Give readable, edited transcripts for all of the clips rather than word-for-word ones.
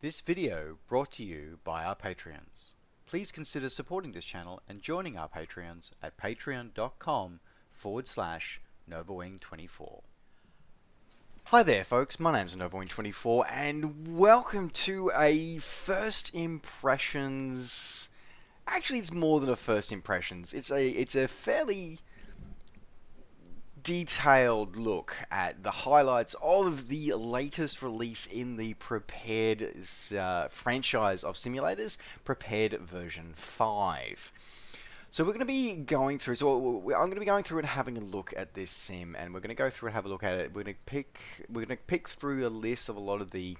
This video brought to you by our Patreons. Please consider supporting this channel and joining our Patreons at patreon.com/NovaWing24. Hi there folks, my name's NovaWing24 and welcome to a first impressions. Actually, it's more than a first impressions. It's a fairly detailed look at the highlights of the latest release in the Prepared franchise of simulators, Prepared version 5. So we're going to be going through. I'm going to be going through and having a look at this sim, and we're going to go through and have a look at it. We're going to pick through a list of a lot of the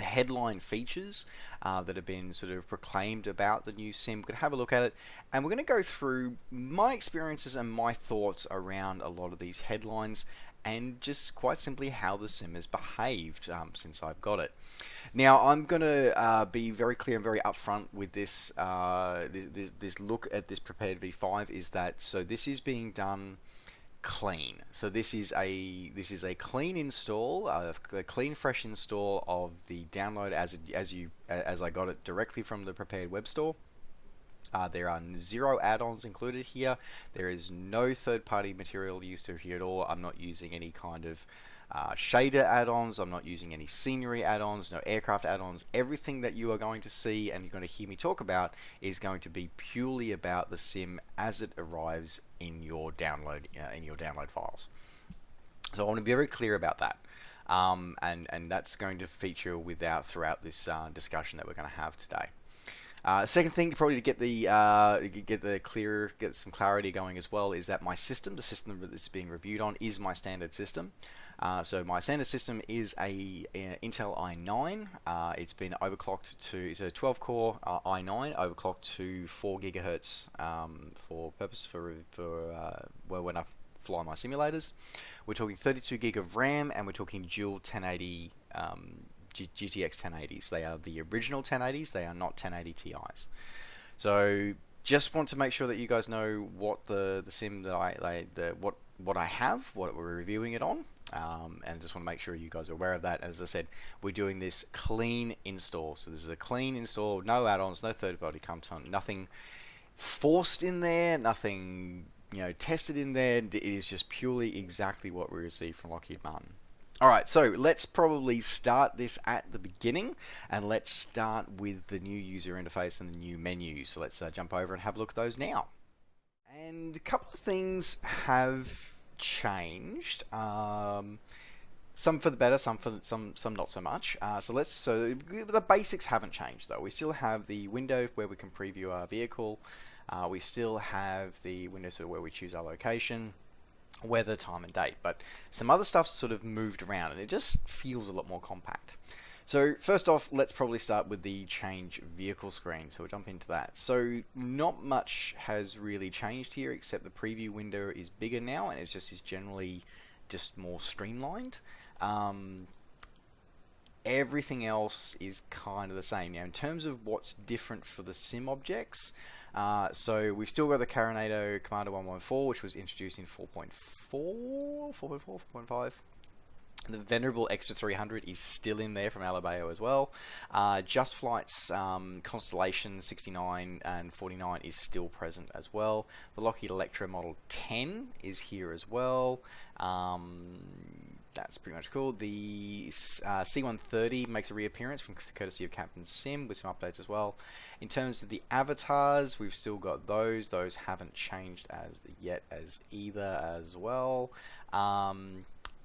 headline features that have been sort of proclaimed about the new sim. We're going to have a look at it, and we're going to go through my experiences and my thoughts around a lot of these headlines, and just quite simply how the sim has behaved since I've got it. Now, I'm going to be very clear and very upfront with this. This look at this Prepared V5 is that this is being done clean. So this is a clean install, a clean fresh install of the download as I got it directly from the Prepared web store. There are 0 add-ons included here. There is no third-party material used here at all. I'm not using any kind of shader add-ons. I'm not using any scenery add-ons, no aircraft add-ons. Everything that you are going to see and you're going to hear me talk about is going to be purely about the sim as it arrives in your download files. So I want to be very clear about that, and that's going to feature throughout this discussion that we're going to have today. Second thing, probably to get some clarity going as well, is that the system that this is being reviewed on is my standard system. So my standard system is a Intel i9. It's been overclocked to, it's a 12-core i9 overclocked to 4 gigahertz for when I fly my simulators. We're talking 32 gig of RAM, and we're talking dual 1080 GTX 1080s. They are the original 1080s. They are not 1080 Ti's. So just want to make sure that you guys know what the sim that what I have, what we're reviewing it on, and just want to make sure you guys are aware of that. As I said, we're doing this clean install. So this is a clean install, no add-ons, no third-party content, nothing forced in there, nothing tested in there. It is just purely exactly what we received from Lockheed Martin. Alright, so let's probably start this at the beginning, and let's start with the new user interface and the new menu. So let's jump over and have a look at those now. And a couple of things have changed. Some for the better, some not so much. So the basics haven't changed though. We still have the window where we can preview our vehicle. We still have the window where we choose our location, weather, time and date, but some other stuff's sort of moved around and it just feels a lot more compact. So first off, let's probably start with the change vehicle screen. So we'll jump into that. So not much has really changed here, except the preview window is bigger now, and it's generally just more streamlined. Everything else is kind of the same. Now, in terms of what's different for the sim objects, so we've still got the Carinato Commander 114, which was introduced in 4.5. The venerable Extra 300 is still in there from Alabao as well. Just Flight's Constellation 69 and 49 is still present as well. The Lockheed Electra Model 10 is here as well. That's pretty much cool. The C-130 makes a reappearance from courtesy of Captain Sim with some updates as well. In terms of the avatars, we've still got those. Those haven't changed as yet either as well.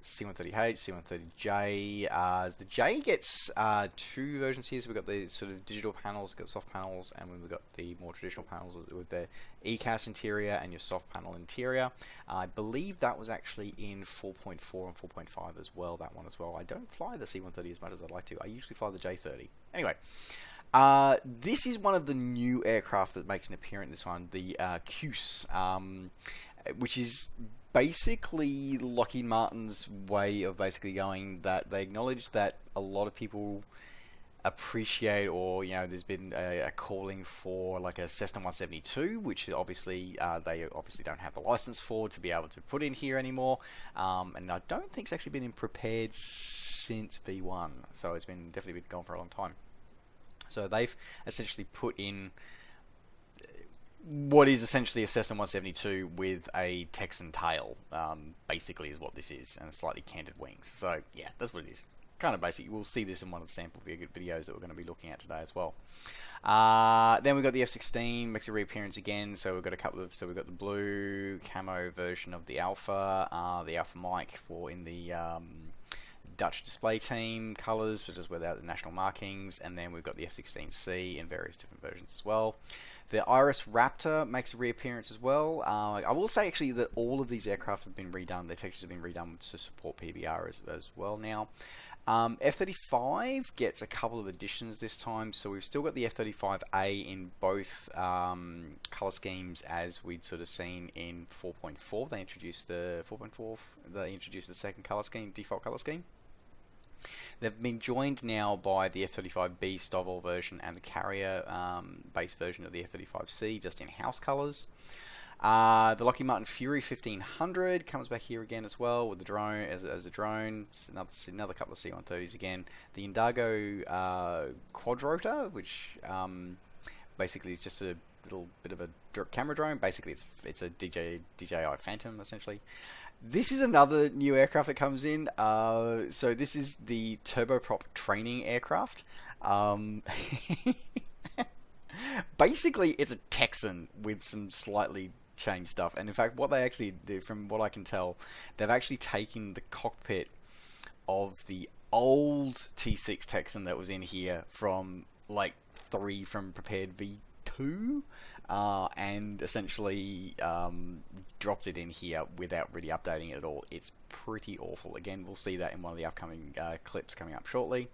C-130H, C-130J. The J gets 2 versions here. So we've got the sort of digital panels, got soft panels, and we've got the more traditional panels with the ECAS interior and your soft panel interior. I believe that was actually in 4.4 and 4.5 as well, that one as well. I don't fly the C-130 as much as I'd like to. I usually fly the J30. Anyway, this is one of the new aircraft that makes an appearance in this one, the Cuse, which is basically Lockheed Martin's way of basically going that they acknowledge that a lot of people appreciate, or there's been a calling for like a Cessna 172, which obviously they obviously don't have the license for to be able to put in here anymore, and I don't think it's actually been prepared since V1, so it's been definitely been gone for a long time. So they've essentially put in what is essentially a Cessna 172 with a Texan tail, basically is what this is, and slightly canted wings. So yeah, that's what it is. Kind of basic. We'll see this in one of the sample videos that we're going to be looking at today as well. Then we've got the F16, makes a reappearance again. So we've got a couple of, so we've got the blue camo version of the Alpha mic for in the Dutch display team colors, but just without the national markings. And then we've got the F16C in various different versions as well. The Iris Raptor makes a reappearance as well. I will say actually that all of these aircraft have been redone. Their textures have been redone to support PBR as well now. F-35 gets a couple of additions this time, so we've still got the F-35A in both color schemes as we'd sort of seen in 4.4. They introduced the 4.4. They introduced the second color scheme, default color scheme. They've been joined now by the F-35B Stovall version and the carrier base version of the F-35C, just in house colors. The Lockheed Martin Fury 1500 comes back here again as well with the drone as a drone. It's another couple of C-130s again. The Indago quadrotor, which basically is just a little bit of a camera drone. Basically, it's a DJI Phantom essentially. This is another new aircraft that comes in. So this is the turboprop training aircraft. Basically, it's a Texan with some slightly changed stuff. And in fact, what they actually do, from what I can tell, they've actually taken the cockpit of the old T6 Texan that was in here from like from prepared V2, and essentially dropped it in here without really updating it at all. It's pretty awful. Again, we'll see that in one of the upcoming clips coming up shortly.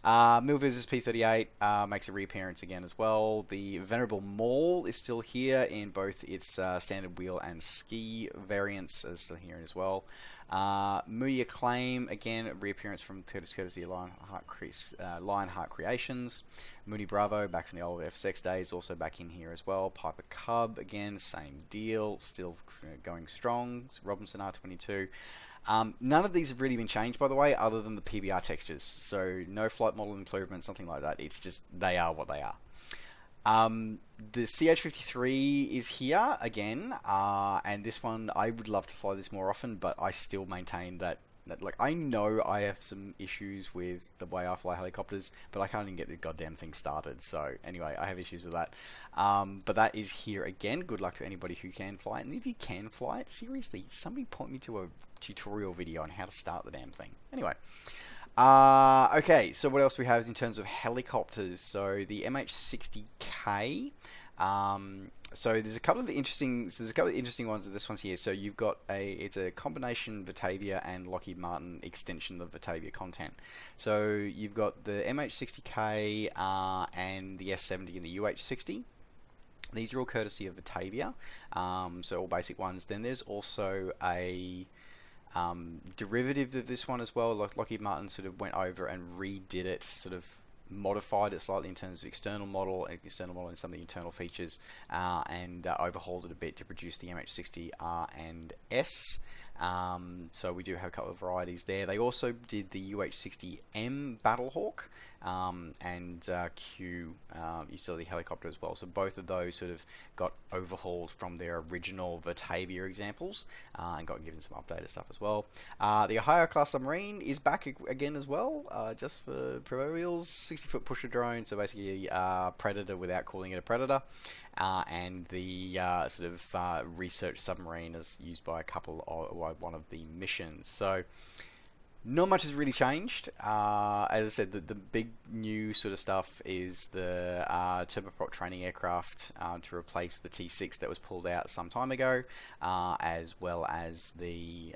Milvisa's P3Dv5 makes a reappearance again as well. The Venerable Maul is still here in both its standard wheel and ski variants, is still here as well. Moody Acclaim, again, a reappearance from courtesy of Lionheart Creations. Moody Bravo, back from the old FSX days, also back in here as well. Piper Cub, again, same deal, still going strong. Robinson R22. None of these have really been changed, by the way, other than the PBR textures. So no flight model improvement, something like that. It's just, they are what they are. The CH-53 is here again, and this one, I would love to fly this more often, but I still maintain that like, I know I have some issues with the way I fly helicopters, but I can't even get the goddamn thing started. So anyway, I have issues with that. But that is here again. Good luck to anybody who can fly it. And if you can fly it, seriously, somebody point me to a tutorial video on how to start the damn thing. Anyway. Okay, so what else we have in terms of helicopters? So the MH-60K. So there's a couple of interesting ones of this one's here. So you've got it's a combination Batavia and Lockheed Martin extension of Batavia content. So you've got the MH-60K and the S-70 and the UH-60. These are all courtesy of Batavia, so all basic ones. Then there's also a derivative of this one as well. Lockheed Martin sort of went over and redid it, sort of modified it slightly in terms of external model and some of the internal features, and overhauled it a bit to produce the MH-60R and S. So we do have a couple of varieties there. They also did the UH-60M Battlehawk and Q utility helicopter as well. So both of those sort of got overhauled from their original Batavia examples and got given some updated stuff as well. The Ohio class submarine is back again as well, just for proverbials. 60-foot pusher drone, so basically Predator without calling it a Predator. And the sort of research submarine is used by one of the missions. So not much has really changed. As I said, the big new sort of stuff is the turboprop training aircraft to replace the T6 that was pulled out some time ago, as well as the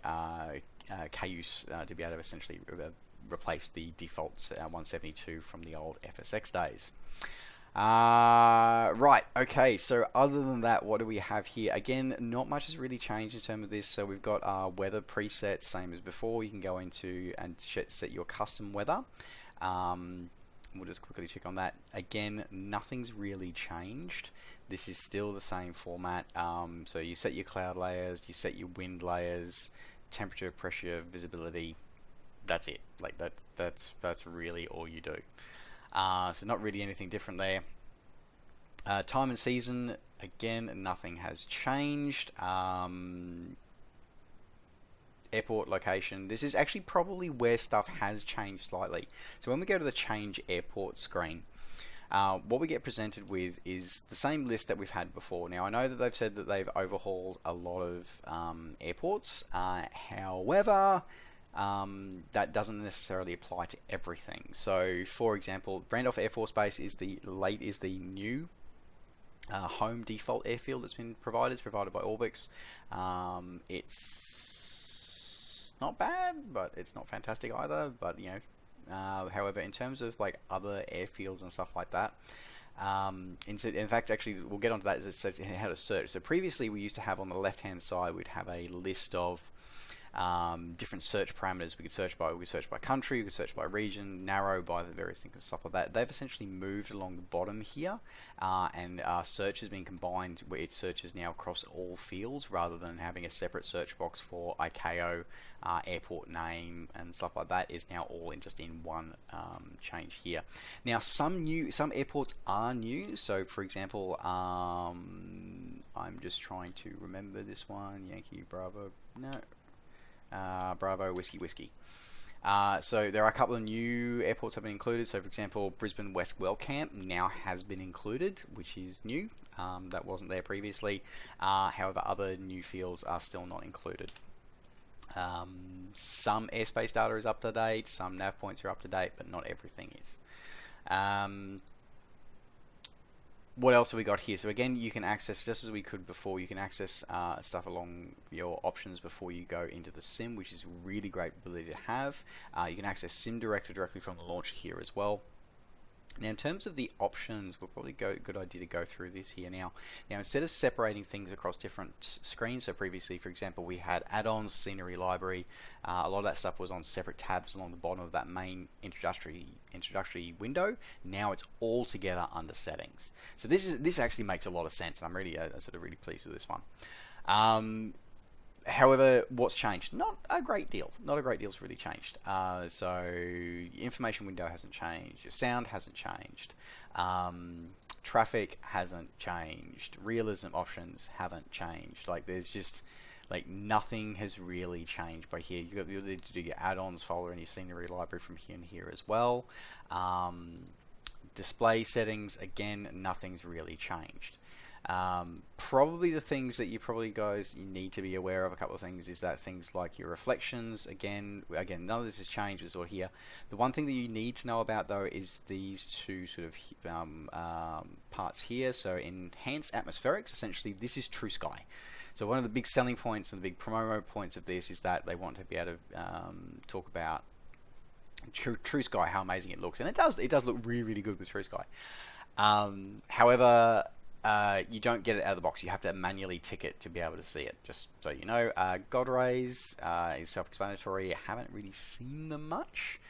Cayuse to be able to essentially replace the default 172 from the old FSX days. Right, okay, so other than that, what do we have here? Again, not much has really changed in terms of this. So we've got our weather presets, same as before. You can go into and set your custom weather. We'll just quickly check on that. Again, nothing's really changed. This is still the same format. So you set your cloud layers, you set your wind layers, temperature, pressure, visibility. That's it. Like that's really all you do. So not really anything different there. Time and season, again, nothing has changed. Airport location. This is actually probably where stuff has changed slightly. So when we go to the change airport screen, what we get presented with is the same list that we've had before. Now I know that they've said that they've overhauled a lot of airports. However, that doesn't necessarily apply to everything. So for example, Randolph Air Force Base is the new home default airfield that's been provided. It's provided by Orbix. It's not bad, but it's not fantastic either. But you know, however, in terms of like other airfields and stuff like that, in fact, actually, we'll get onto that as how to search. So previously, we used to have on the left-hand side, we'd have a list of different search parameters. We could search by country, we could search by region, narrow by the various things and stuff like that. They've essentially moved along the bottom here, and search has been combined where it searches now across all fields rather than having a separate search box for ICAO, airport name and stuff like that. Is now all in just in one change here. Now some airports are new. So for example, I'm just trying to remember this one. Yankee Bravo, no. Bravo Whiskey Whiskey. So there are a couple of new airports that have been included. So for example, Brisbane West Wellcamp now has been included, which is new. That wasn't there previously. However, other new fields are still not included. Some airspace data is up to date, some nav points are up to date, but not everything is. What else have we got here? So again, you can access, just as we could before, you can access stuff along your options before you go into the sim, which is a really great ability to have. You can access Sim Director directly from the launcher here as well. Now in terms of the options, we'll probably good idea to go through this here now. Now instead of separating things across different screens, so previously for example we had add-ons, scenery library, a lot of that stuff was on separate tabs along the bottom of that main introductory window. Now it's all together under settings. So this actually makes a lot of sense, and I'm really sort of really pleased with this one. However, what's changed? Not a great deal. Not a great deal's really changed. So information window hasn't changed. Your sound hasn't changed. Traffic hasn't changed. Realism options haven't changed. Like there's just like nothing has really changed by here. You've got the ability to do your add-ons folder and your scenery library from here and here as well. Display settings, again, nothing's really changed. Probably the things that you need to be aware of, a couple of things, is that things like your reflections, again none of this has changed. It's all here. The one thing that you need to know about though is these two sort of parts here. So enhanced atmospherics, essentially this is true sky. So one of the big selling points and the big promo points of this is that they want to be able to talk about true sky, how amazing it looks, and it does look really, really good with true sky. However, you don't get it out of the box. You have to manually tick it to be able to see it, just so you know. God rays is self-explanatory. I haven't really seen them much,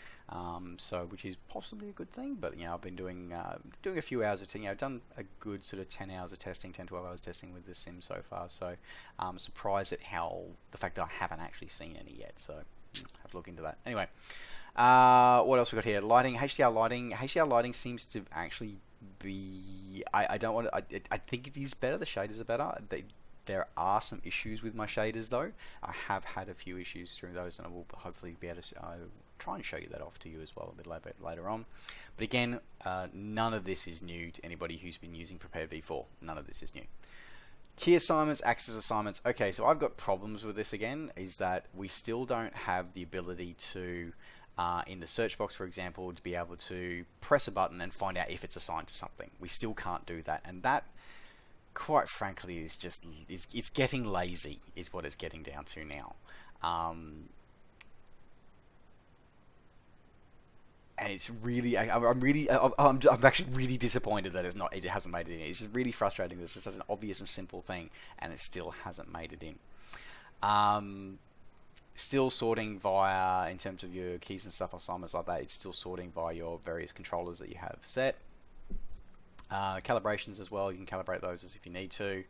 which is possibly a good thing, but you know, I've been doing a few hours of testing. I've done a good sort of 10 hours of testing, 10-12 hours of testing with the sim so far, so I'm surprised at the fact that I haven't actually seen any yet, so have to look into that. Anyway, what else we got here? Lighting, HDR lighting. HDR lighting seems to actually be, I think it is better. The shaders are better. There are some issues with my shaders though. I have had a few issues through those, and I will hopefully be able to try and show you that off to you as well a bit later on. But again, none of this is new to anybody who's been using Prepared V4. None of this is new. Key assignments, access assignments. Okay, so I've got problems with this again, is that we still don't have the ability to, in the search box, for example, to be able to press a button and find out if it's assigned to something. We still can't do that, and that, quite frankly, is just, it's getting lazy, is what it's getting down to now. And it's really, I'm actually really disappointed that it hasn't made it in. It's just really frustrating. This is such an obvious and simple thing, and it still hasn't made it in. Still sorting via, in terms of your keys and stuff, assignments like that, it's still sorting via your various controllers that you have set. Calibrations as well, you can calibrate those as if you need to.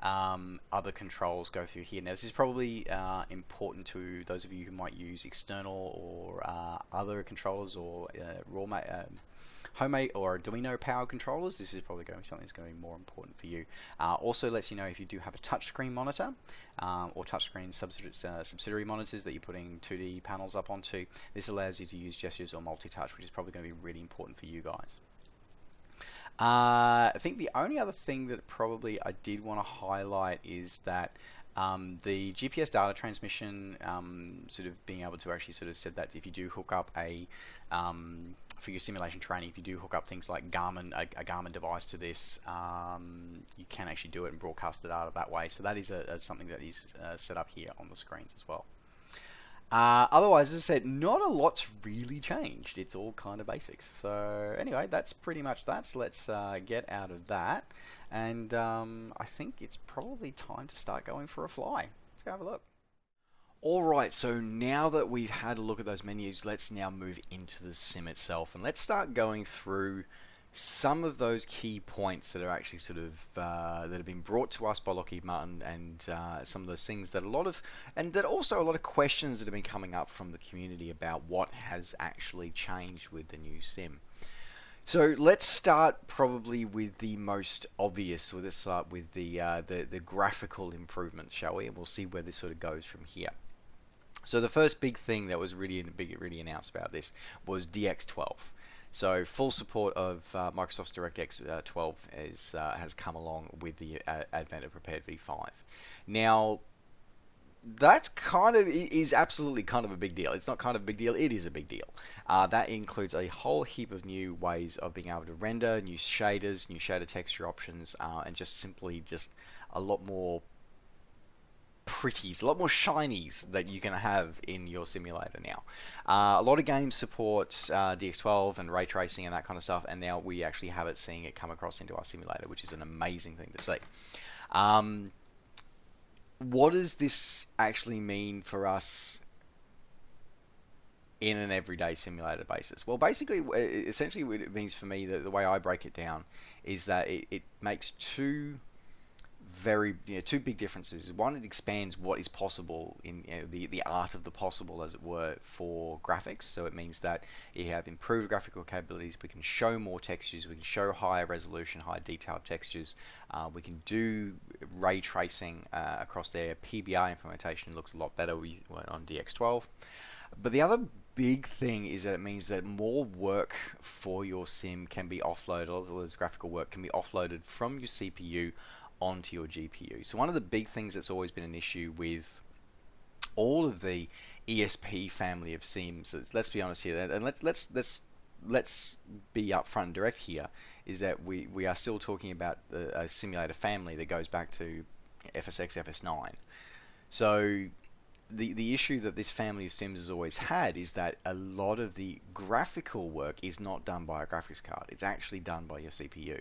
Other controls go through here. Now this is probably important to those of you who might use external or other controllers or homemade or Arduino power controllers. This is probably going to be something that's going to be more important for you. Also lets you know if you do have a touchscreen monitor or touchscreen subsidiary monitors that you're putting 2D panels up onto. This allows you to use gestures or multi-touch, which is probably going to be really important for you guys. I think the only other thing that probably I did want to highlight is that the GPS data transmission, sort of being able to actually sort of said that if you do hook up a for your simulation training, if you do hook up things like a Garmin device to this, you can actually do it and broadcast the data that way. So that is something that is set up here on the screens as well. Otherwise, as I said, not a lot's really changed. It's all kind of basics. So anyway, that's pretty much that. So let's get out of that. And I think it's probably time to start going for a fly. Let's go have a look. Alright, so now that we've had a look at those menus, let's now move into the sim itself. And let's start going through some of those key points that are actually sort of that have been brought to us by Lockheed Martin, and some of those things that also a lot of questions that have been coming up from the community about what has actually changed with the new sim. So let's start probably with the most obvious. So let's start with the graphical improvements, shall we? And we'll see where this sort of goes from here. So the first big thing that was really announced about this was DX12. So full support of Microsoft's DirectX 12 has come along with the advent of P3Dv5. Now, that's absolutely kind of a big deal. It's not kind of a big deal, it is a big deal. That includes a whole heap of new ways of being able to render, new shaders, new shader texture options, and just a lot more pretties, a lot more shinies that you can have in your simulator now. A lot of games support DX12 and ray tracing and that kind of stuff, and now we actually have it seeing it come across into our simulator, which is an amazing thing to see. What does this actually mean for us in an everyday simulator basis? Well, basically, essentially what it means for me, the way I break it down, is that it makes two big differences. One, it expands what is possible in the art of the possible, as it were, for graphics. So it means that you have improved graphical capabilities. We can show more textures. We can show higher resolution, higher detailed textures. We can do ray tracing across there. PBR implementation looks a lot better on DX12. But the other big thing is that it means that more work for your sim can be offloaded. All of this graphical work can be offloaded from your CPU onto your GPU. So one of the big things that's always been an issue with all of the ESP family of sims, let's be honest here, and let's be upfront and direct here, is that we are still talking about a simulator family that goes back to FSX, FS9. So the issue that this family of sims has always had is that a lot of the graphical work is not done by a graphics card. It's actually done by your CPU.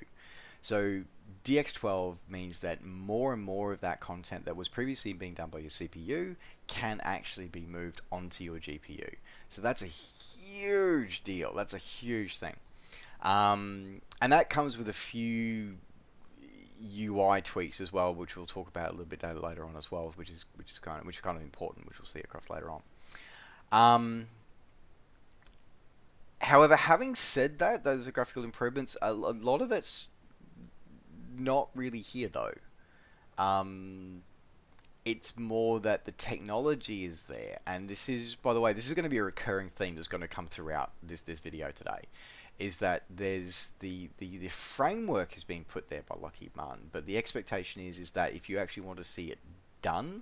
So DX12 means that more and more of that content that was previously being done by your CPU can actually be moved onto your GPU. So that's a huge deal. That's a huge thing. And that comes with a few UI tweaks as well, which we'll talk about a little bit later on as well, which is kind of important, which we'll see across later on. However, having said that, those are graphical improvements. A lot of it's not really here though. It's more that the technology is there, and this is, by the way, this is going to be a recurring theme that's going to come throughout this video today, is that there's the framework has been put there by Lockheed Martin, but the expectation is that if you actually want to see it done,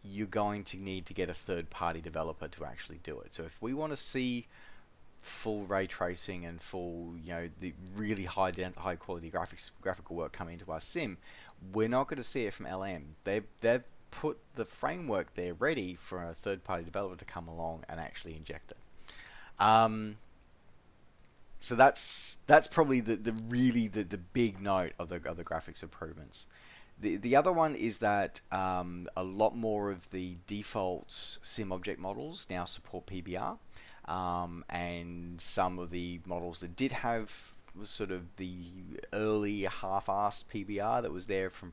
you're going to need to get a third-party developer to actually do it. So if we want to see full ray tracing and full, the really high quality graphical work coming into our sim, we're not going to see it from LM. They've put the framework there ready for a third-party developer to come along and actually inject it. So that's probably the big note of the graphics improvements. The other one is that a lot more of the default sim object models now support PBR, and some of the models that did have was sort of the early half-assed PBR that was there from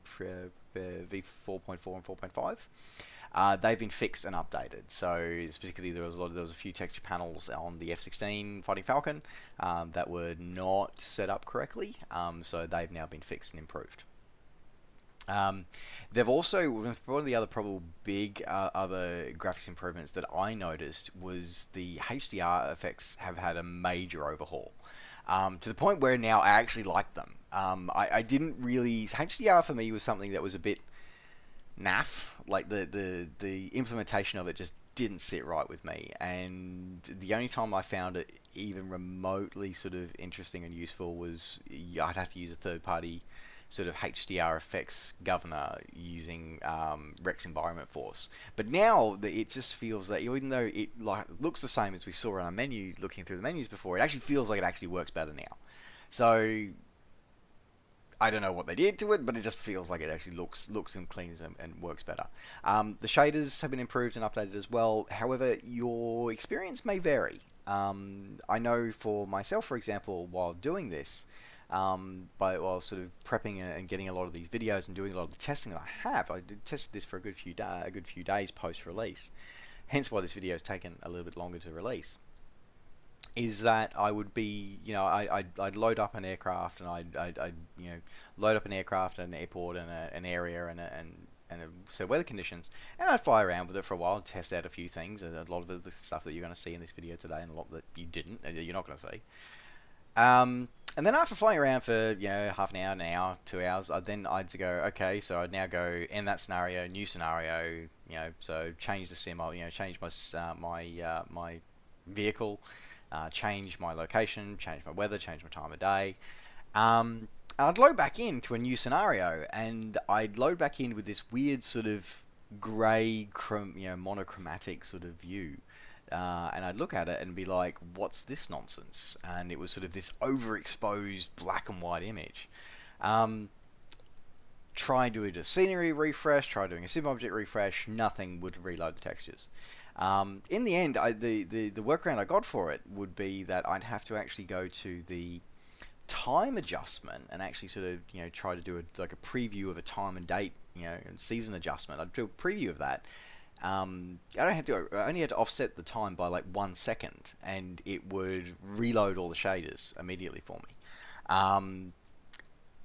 V4.4 and 4.5. They've been fixed and updated. So particularly there was a few texture panels on the F-16 Fighting Falcon that were not set up correctly. So they've now been fixed and improved. They've also, one of the other probably big other graphics improvements that I noticed was the HDR effects have had a major overhaul. To the point where now I actually like them. I didn't really, HDR for me was something that was a bit naff, like the implementation of it just didn't sit right with me, and the only time I found it even remotely sort of interesting and useful was I'd have to use a third-party sort of HDR effects governor using Rex Environment Force. But now it just feels that even though it looks the same as we saw on our menu, looking through the menus before, it actually feels like it actually works better now. So I don't know what they did to it, but it just feels like it actually looks and cleans and works better. The shaders have been improved and updated as well. However, your experience may vary. I know for myself, for example, while doing this, while sort of prepping and getting a lot of these videos and doing a lot of the testing that I have, I did tested this for a good few days post-release. Hence why this video has taken a little bit longer to release. Is that I would be, I'd load up an aircraft and I'd load up an aircraft and an airport and an area and a set of weather conditions, and I'd fly around with it for a while and test out a few things, and a lot of the stuff that you're going to see in this video today, and a lot that you're not going to see. And then after flying around for half an hour, 2 hours, I'd go, okay, so I'd now go end that scenario, new scenario, so change the sim, change my vehicle, change my location, change my weather, change my time of day. I'd load back into a new scenario, and I'd load back in with this weird sort of grey, monochromatic sort of view. And I'd look at it and be like, what's this nonsense? And it was sort of this overexposed black and white image. Try doing a scenery refresh, try doing a sim object refresh, nothing would reload the textures. In the end, the workaround I got for it would be that I'd have to actually go to the time adjustment and actually sort of try to do a preview of a time and date and season adjustment. I'd do a preview of that. I only had to offset the time by like 1 second, and it would reload all the shaders immediately for me. And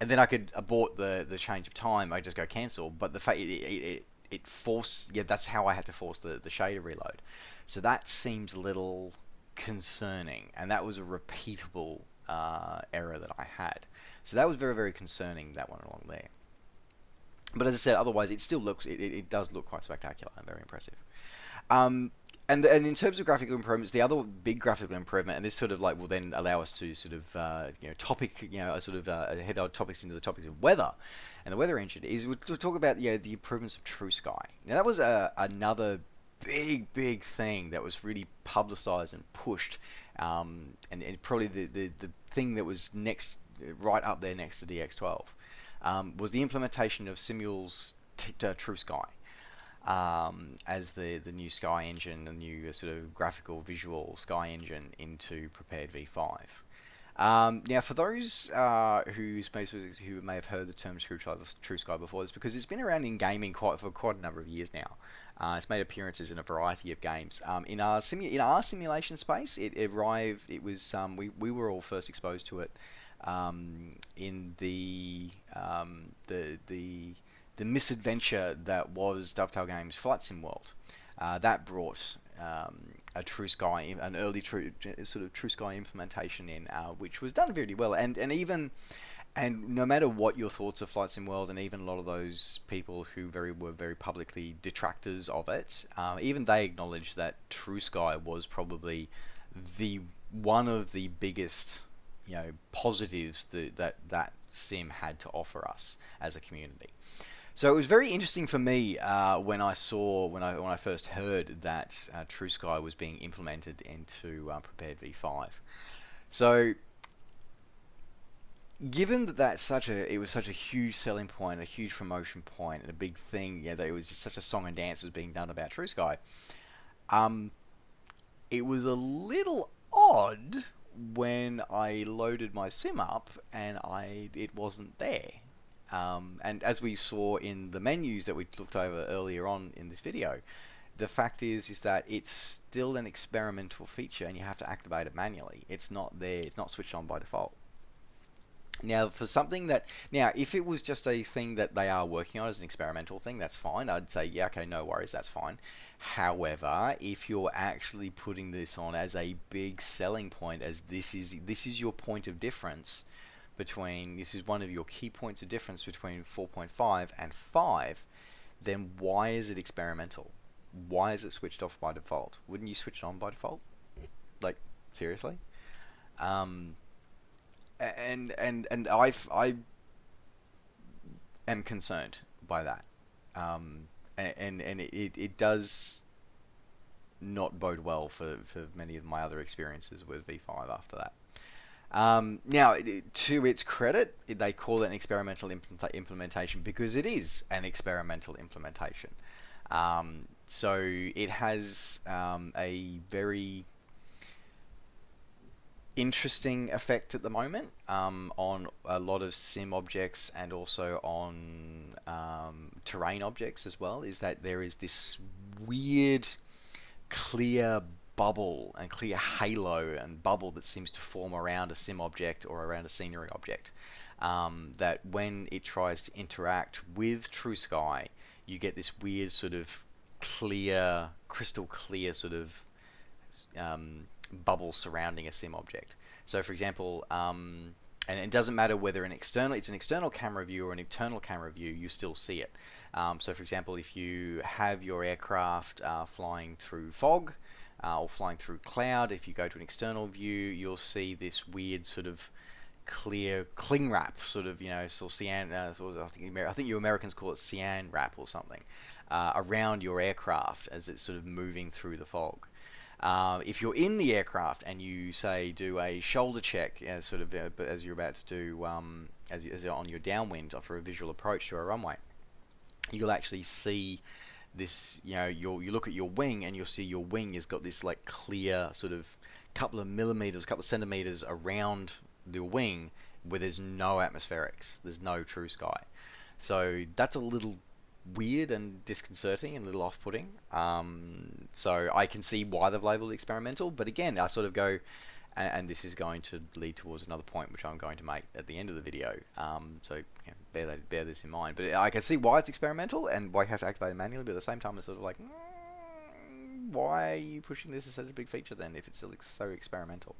then I could abort the change of time. I just go cancel. But the fact it forced, that's how I had to force the shader reload. So that seems a little concerning, and that was a repeatable error that I had. So that was very, very concerning, that one along there. But as I said, otherwise it still looks, it does look quite spectacular and very impressive. And in terms of graphical improvements, the other big graphical improvement, and this sort of will then allow us to sort of head our topics into the topics of weather and the weather engine, is we'll talk about the improvements of True Sky. Now that was another big thing that was really publicized and pushed, and probably the thing that was right up there next to DX12. Was the implementation of Simul's True Sky as the new Sky engine, the new sort of graphical visual Sky engine into Prepared V5. Now, for those who may have heard the term True Sky before, it's because it's been around in gaming for quite a number of years now. It's made appearances in a variety of games. In our simulation space, it arrived. It was we were all first exposed to it in the misadventure that was Dovetail Games' Flight Sim World. That brought a True Sky, an early True Sky implementation in, which was done very well. And no matter what your thoughts of Flight Sim World, and even a lot of those people who were very publicly detractors of it, even they acknowledged that True Sky was probably one of the biggest positives that sim had to offer us as a community. So it was very interesting for me when I first heard that True Sky was being implemented into Prepared V5. So given that it was such a huge selling point, a huge promotion point, and a big thing, that it was just such a song and dance was being done about TrueSky. It was a little odd when I loaded my sim up and it wasn't there. And as we saw in the menus that we looked over earlier on in this video, the fact is that it's still an experimental feature and you have to activate it manually. It's not there. It's not switched on by default. Now, for something that, now, if it was just a thing that they are working on as an experimental thing, that's fine. I'd say, yeah, okay, no worries, that's fine. However, if you're actually putting this on as a big selling point, as this is your point of difference between, this is one of your key points of difference between 4.5 and 5, then why is it experimental? Why is it switched off by default? Wouldn't you switch it on by default? Like, seriously? And I am concerned by that, and it does not bode well for many of my other experiences with V5 after that. Now, to its credit, they call it an experimental implementation because it is an experimental implementation. So it has a very interesting effect at the moment on a lot of sim objects and also on terrain objects as well, is that there is this weird clear bubble and clear halo and bubble that seems to form around a sim object or around a scenery object, that when it tries to interact with TrueSky, you get this weird sort of clear, crystal clear sort of bubble surrounding a sim object. So for example, and it doesn't matter whether it's an external camera view or an internal camera view, you still see it. So for example, if you have your aircraft flying through fog or flying through cloud, if you go to an external view, you'll see this weird sort of clear cling wrap, sort of, so cyan, I think you Americans call it cyan wrap or something, around your aircraft as it's sort of moving through the fog. If you're in the aircraft and you say do a shoulder check, as you're about to do as you're on your downwind for a visual approach to a runway, you'll actually see this. You look at your wing and you'll see your wing has got this like clear sort of couple of centimeters around the wing where there's no atmospherics, there's no TrueSky. So that's a little weird and disconcerting and a little off-putting. So I can see why they've labeled it experimental, but again, I sort of go, and this is going to lead towards another point which I'm going to make at the end of the video. So bear this in mind. But I can see why it's experimental and why you have to activate it manually, but at the same time, it's sort of like, why are you pushing this as such a big feature then if it's still so experimental?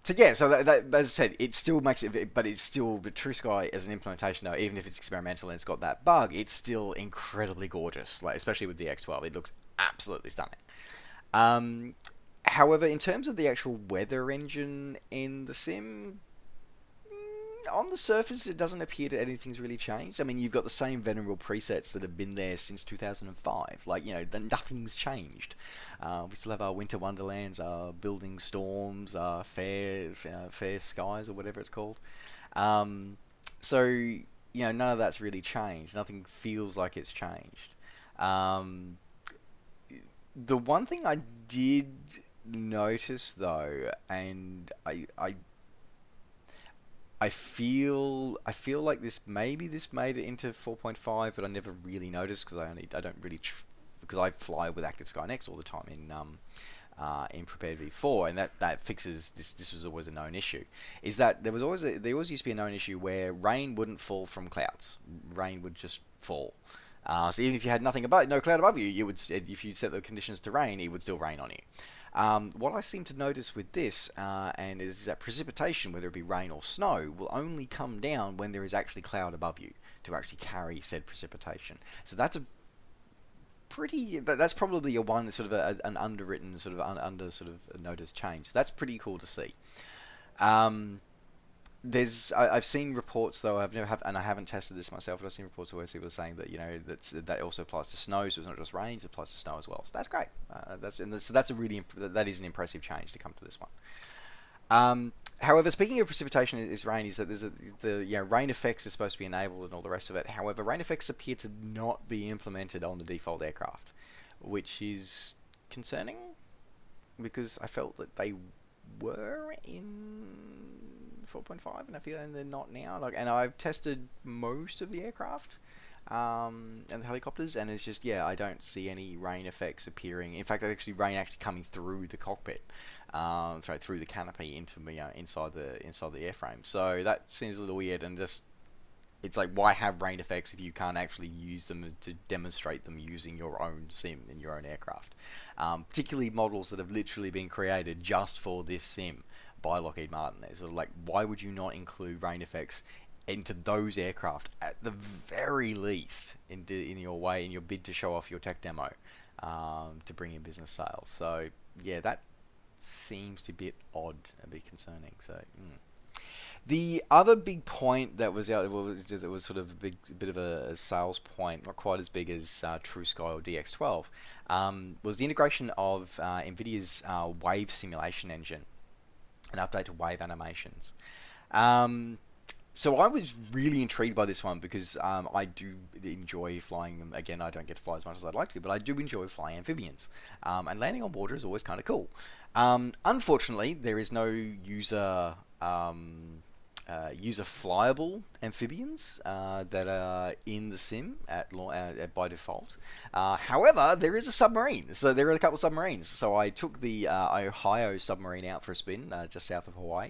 So yeah, so that, as I said, it still makes it, but it's still, the TrueSky as an implementation, though, even if it's experimental and it's got that bug, it's still incredibly gorgeous, like especially with the X12, it looks absolutely stunning. However, in terms of the actual weather engine in the sim, on the surface, it doesn't appear that anything's really changed. I mean, you've got the same venerable presets that have been there since 2005. Like, nothing's changed. We still have our winter wonderlands, our building storms, our fair skies, or whatever it's called. So, none of that's really changed. Nothing feels like it's changed. The one thing I did notice, though, and I feel like this made it into 4.5, but I never really noticed because because I fly with Active Sky Next all the time in Prepared V4, and that fixes this. This was always a known issue. Is that there always used to be a known issue where rain wouldn't fall from clouds. Rain would just fall. So even if you had no cloud above you, if you set the conditions to rain, it would still rain on you. What I seem to notice with this, and is that precipitation, whether it be rain or snow, will only come down when there is actually cloud above you to actually carry said precipitation. So that's probably an underwritten under noticed change. So that's pretty cool to see. I've seen reports, though and I haven't tested this myself, but I've seen reports where people are saying that that also applies to snow, so it's not just rain, it applies to snow as well. So that's great. That is an impressive change to come to this one. However, speaking of precipitation is rain, is that the rain effects are supposed to be enabled and all the rest of it. However, rain effects appear to not be implemented on the default aircraft, which is concerning because I felt that they were in 4.5, and I feel they're not now. And I've tested most of the aircraft and the helicopters, and it's just I don't see any rain effects appearing. In fact, rain actually coming through the cockpit, through the canopy into inside the airframe. So that seems a little weird, and just it's like, why have rain effects if you can't actually use them to demonstrate them using your own sim in your own aircraft? Particularly models that have literally been created just for this sim by Lockheed Martin. It's sort of like, why would you not include rain effects into those aircraft at the very least in your bid to show off your tech demo to bring in business sales? So yeah, that seems to be a bit odd, a bit concerning. So. The other big point that was out there that was sort of a bit of a sales point, not quite as big as True Sky or DX12, was the integration of NVIDIA's Wave simulation engine, an update to Wave animations. So I was really intrigued by this one because I do enjoy flying them. Again, I don't get to fly as much as I'd like to, but I do enjoy flying amphibians. And landing on water is always kind of cool. Unfortunately, there is no user flyable amphibians that are in the sim by default. However, there is a submarine, so there are a couple of submarines. So I took the Ohio submarine out for a spin just south of Hawaii,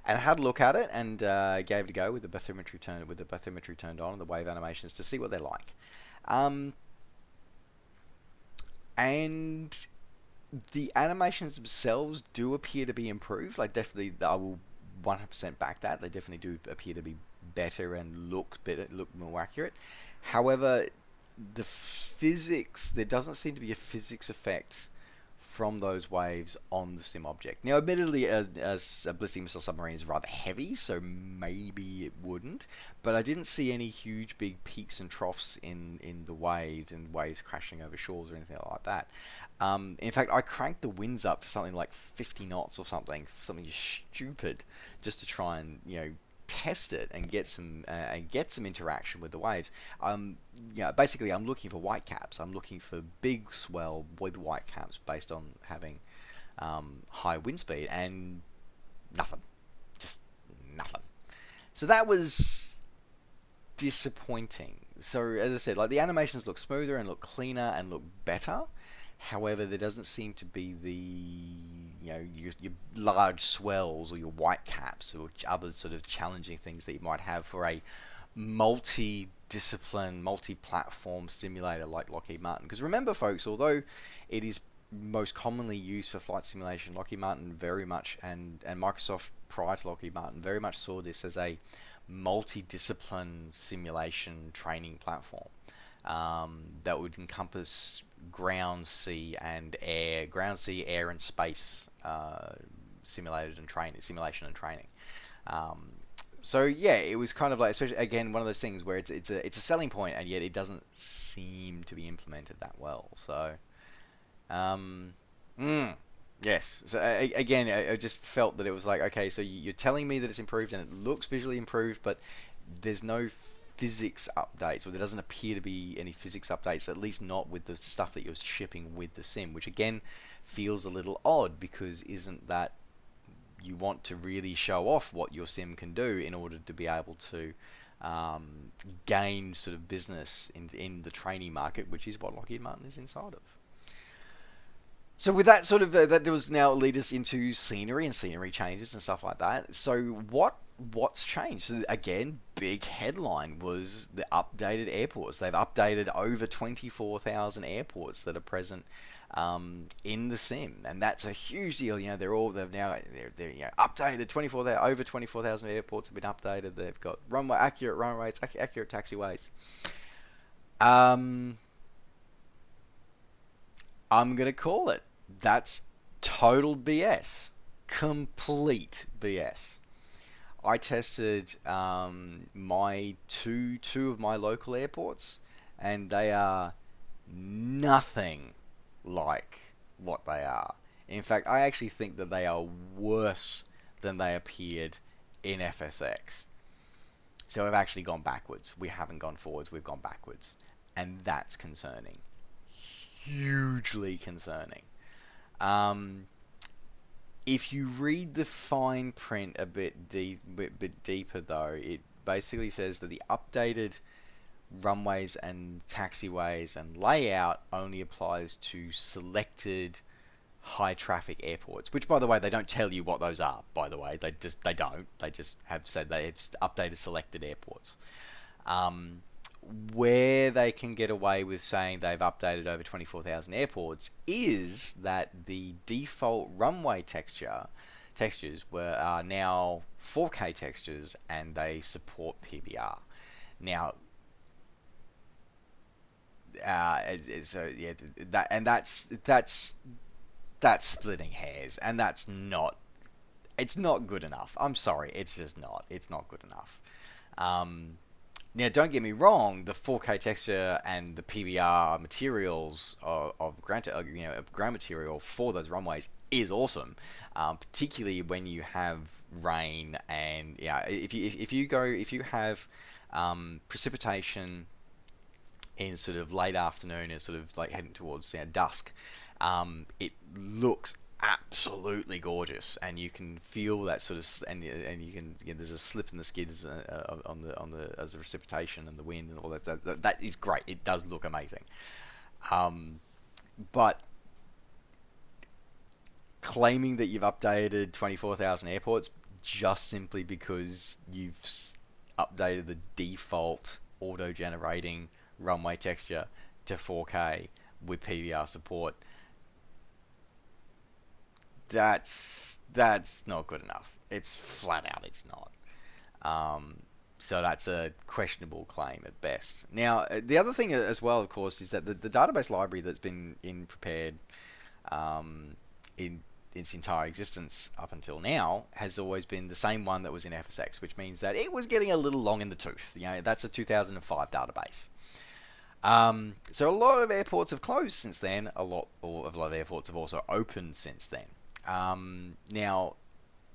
and I had a look at it and gave it a go with the bathymetry turned on and the wave animations to see what they're like. And the animations themselves do appear to be improved. Like, definitely, I will 100% back that. They definitely do appear to be better and look more accurate. However, the physics, there doesn't seem to be a physics effect from those waves on the sim object. Now, admittedly, a ballistic missile submarine is rather heavy, so maybe it wouldn't, but I didn't see any huge big peaks and troughs in the waves, and waves crashing over shores or anything like that. In fact, I cranked the winds up to something like 50 knots or something stupid, just to try and test it and get some interaction with the waves. Basically, I'm looking for white caps. I'm looking for big swell with white caps based on having high wind speed, and nothing, just nothing. So that was disappointing. So as I said, like, the animations look smoother and look cleaner and look better. However, there doesn't seem to be your large swells or your white caps or other sort of challenging things that you might have for a multi-discipline, multi-platform simulator like Lockheed Martin. Because remember, folks, although it is most commonly used for flight simulation, Lockheed Martin very much, and Microsoft prior to Lockheed Martin very much saw this as a multi-discipline simulation training platform that would encompass ground, sea, and air, and space simulation and training. So yeah, it was kind of like, especially again, one of those things where it's a selling point, and yet it doesn't seem to be implemented that well. So yes. So again, I just felt that it was like, okay, so you're telling me that it's improved and it looks visually improved, but there's no physics updates, or there doesn't appear to be any physics updates, at least not with the stuff that you're shipping with the sim, which again feels a little odd, because isn't that you want to really show off what your sim can do in order to be able to gain sort of business in the training market, which is what Lockheed Martin is inside of. So with that sort of that was now lead us into scenery and scenery changes and stuff like that. So what's changed? So again, big headline was the updated airports. They've updated over 24,000 airports that are present in the sim, and that's a huge deal. They've updated over 24,000 airports have been updated. They've got accurate runways, accurate taxiways. I'm gonna call it. That's total BS. Complete BS. I tested my two of my local airports, and they are nothing like what they are. In fact, I actually think that they are worse than they appeared in FSX. So we've actually gone backwards. We haven't gone forwards, we've gone backwards. And that's concerning. Hugely concerning. If you read the fine print a bit deeper, though, it basically says that the updated runways and taxiways and layout only applies to selected high traffic airports, which, by the way, they don't tell you what those are. By the way, they just have said they have updated selected airports. Where they can get away with saying they've updated over 24,000 airports is that the default runway textures are now 4K textures, and they support PBR. Now, so yeah, that's splitting hairs, and it's not good enough. I'm sorry, it's just not. It's not good enough. Now, don't get me wrong, the 4K texture and the PBR materials of ground material for those runways is awesome, particularly when you have rain and if you have precipitation in sort of late afternoon and sort of like heading towards dusk, it looks absolutely gorgeous, and you can feel that sort of, and you can, there's a slip in the skids on the as the precipitation and the wind and all that. That is great. It does look amazing. But claiming that you've updated 24,000 airports just simply because you've updated the default auto-generating runway texture to 4K with PBR support, that's not good enough. It's flat out, it's not. So that's a questionable claim at best. Now, the other thing as well, of course, is that the database library that's been prepared in its entire existence up until now has always been the same one that was in FSX, which means that it was getting a little long in the tooth. That's a 2005 database. So a lot of airports have closed since then. A lot of airports have also opened since then. Now,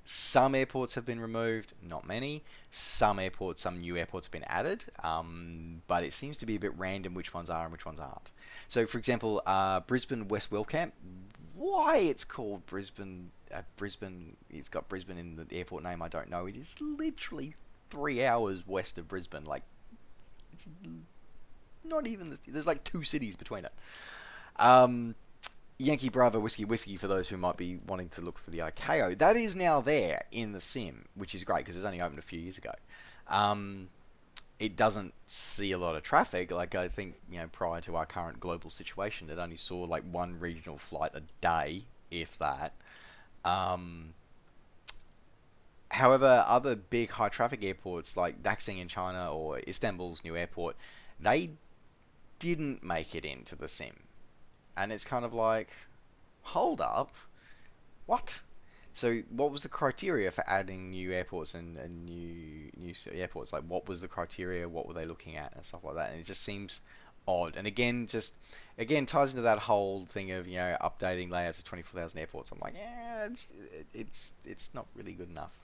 some airports have been removed, not many. Some new airports have been added, but it seems to be a bit random which ones are and which ones aren't. So, for example, Brisbane West Wellcamp. Why it's called Brisbane? It's got Brisbane in the airport name, I don't know. It is literally 3 hours west of Brisbane. Like, it's not even. There's like 2 cities between it. Yankee Bravo Whiskey Whiskey, for those who might be wanting to look for the ICAO, that is now there in the sim, which is great because it was only opened a few years ago. It doesn't see a lot of traffic. Like, I think, prior to our current global situation, it only saw like 1 regional flight a day, if that. However, other big high traffic airports like Daxing in China or Istanbul's new airport, they didn't make it into the sim. And it's kind of like, hold up, what? So what was the criteria for adding new airports and new airports? Like, what was the criteria? What were they looking at and stuff like that? And it just seems odd. And again ties into that whole thing of updating layouts of 24,000 airports. I'm like, yeah, it's not really good enough.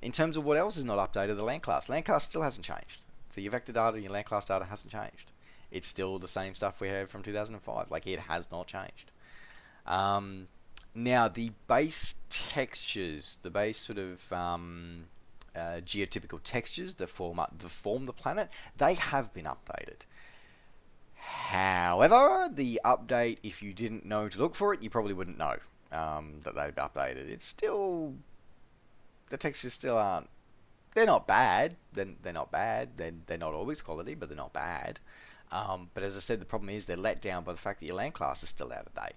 In terms of what else is not updated, the land class. Land class still hasn't changed. So your vector data and your land class data hasn't changed. It's still the same stuff we had from 2005. Like, it has not changed. Now, the base textures, the base sort of geotypical textures that form the planet, they have been updated. However, the update, if you didn't know to look for it, you probably wouldn't know that they've updated. It's still, the textures still aren't. They're not bad. They're not bad. They're not always quality, but they're not bad. But as I said, the problem is they're let down by the fact that your land class is still out of date.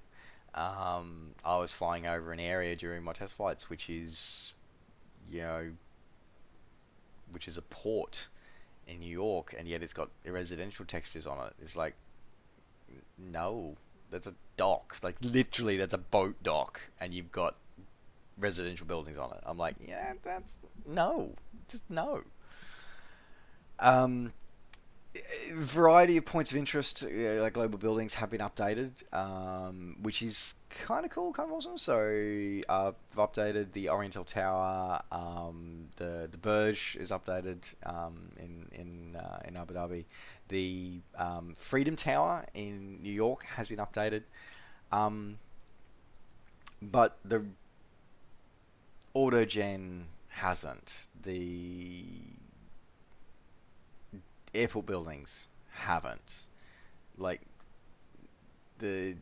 I was flying over an area during my test flights, which is a port in New York, and yet it's got residential textures on it. It's like, no, that's a dock. Like, literally, that's a boat dock, and you've got residential buildings on it. I'm like, yeah, that's no, just no. Variety of points of interest, like global buildings, have been updated, which is kind of cool, kind of awesome. So I've updated the Oriental Tower, the Burj is updated in Abu Dhabi. The Freedom Tower in New York has been updated, um, but the AutoGen hasn't. The airport buildings haven't. Like the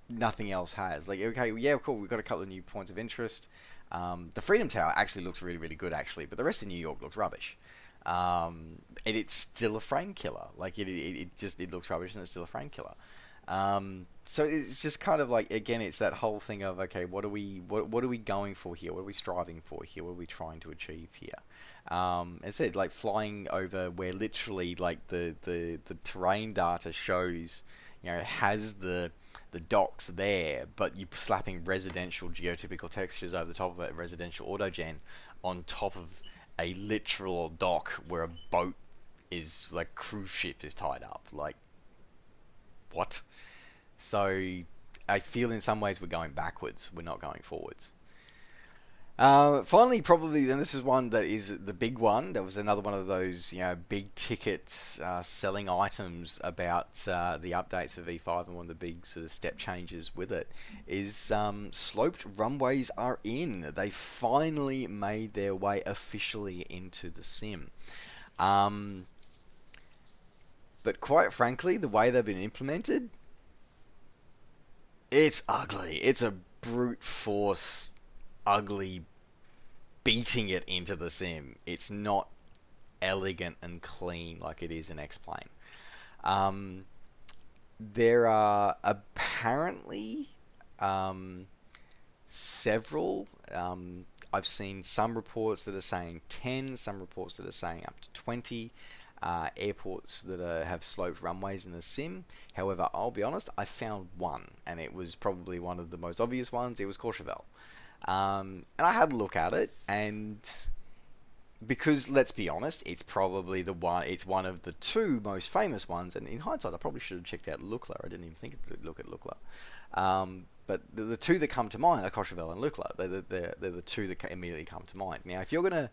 nothing else has. Like, okay, yeah, cool, we've got a couple of new points of interest. The Freedom Tower actually looks really, really good, actually, but the rest of New York looks rubbish. And it's still a frame killer. Like, it looks rubbish and it's still a frame killer. So it's just kind of like, again, it's that whole thing of, okay, what are we going for here? What are we striving for here? What are we trying to achieve here? As I said, like flying over where literally like the terrain data shows, it has the docks there, but you're slapping residential geotypical textures over the top of it, residential autogen, on top of a literal dock where a boat is, like, cruise ship is tied up. Like, what? So I feel in some ways we're going backwards, we're not going forwards. Finally, probably, and this is one that is the big one. There was another one of those, big ticket selling items about the updates for V5, and one of the big sort of step changes with it is sloped runways are in. They finally made their way officially into the sim. But quite frankly, the way they've been implemented, it's ugly. It's a brute force ugly beating it into the sim. It's not elegant and clean like it is in X-Plane. There are apparently several. I've seen some reports that are saying 10, some reports that are saying up to 20 airports that have sloped runways in the sim. However, I'll be honest, I found one, and it was probably one of the most obvious ones. It was Courchevel. And I had a look at it, and because, let's be honest, it's probably it's one of the two most famous ones, and in hindsight, I probably should have checked out Lukla. I didn't even think to look at Lukla. But the two that come to mind are Courchevel and Lukla. They're the two that immediately come to mind. Now, if you're gonna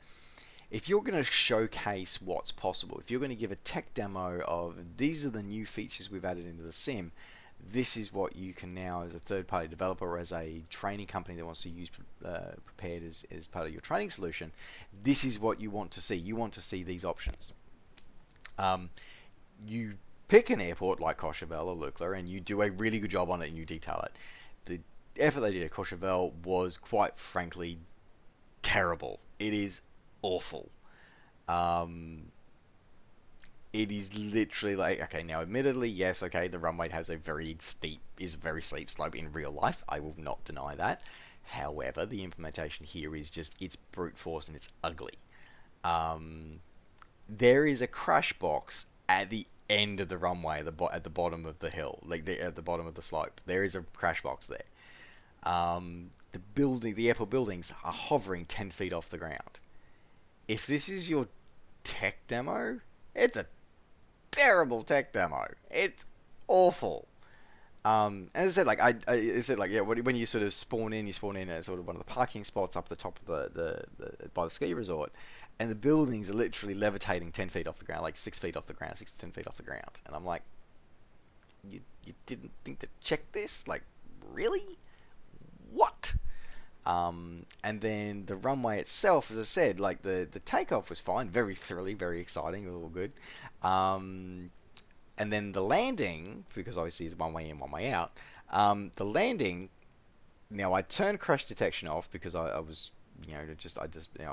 showcase what's possible, if you're gonna give a tech demo of these are the new features we've added into the sim, this is what you can now, as a third-party developer or as a training company that wants to use Prepared as part of your training solution, this is what you want to see. You want to see these options. You pick an airport like Courchevel or Lukla, and you do a really good job on it, and you detail it. The effort they did at Courchevel was, quite frankly, terrible. It is awful. It is literally like, okay, now admittedly, yes, okay, the runway has a very steep slope in real life. I will not deny that. However, the implementation here is just, it's brute force and it's ugly. There is a crash box at the end of the runway, at the bottom of the hill, like at the bottom of the slope. There is a crash box there. The airport buildings are hovering 10 feet off the ground. If this is your tech demo, it's a terrible tech demo. It's awful. As I said, when you sort of spawn in at sort of one of the parking spots up the top of the by the ski resort, and the buildings are literally levitating 10 feet off the ground, like 6 feet off the ground, 6 to 10 feet off the ground, and I'm like, you didn't think to check this? Like, really? What? And then the runway itself, as I said, like the takeoff was fine, very thrilling, very exciting, all good. And then the landing, because obviously it's one way in, one way out. The landing, now I turned crash detection off because I was, I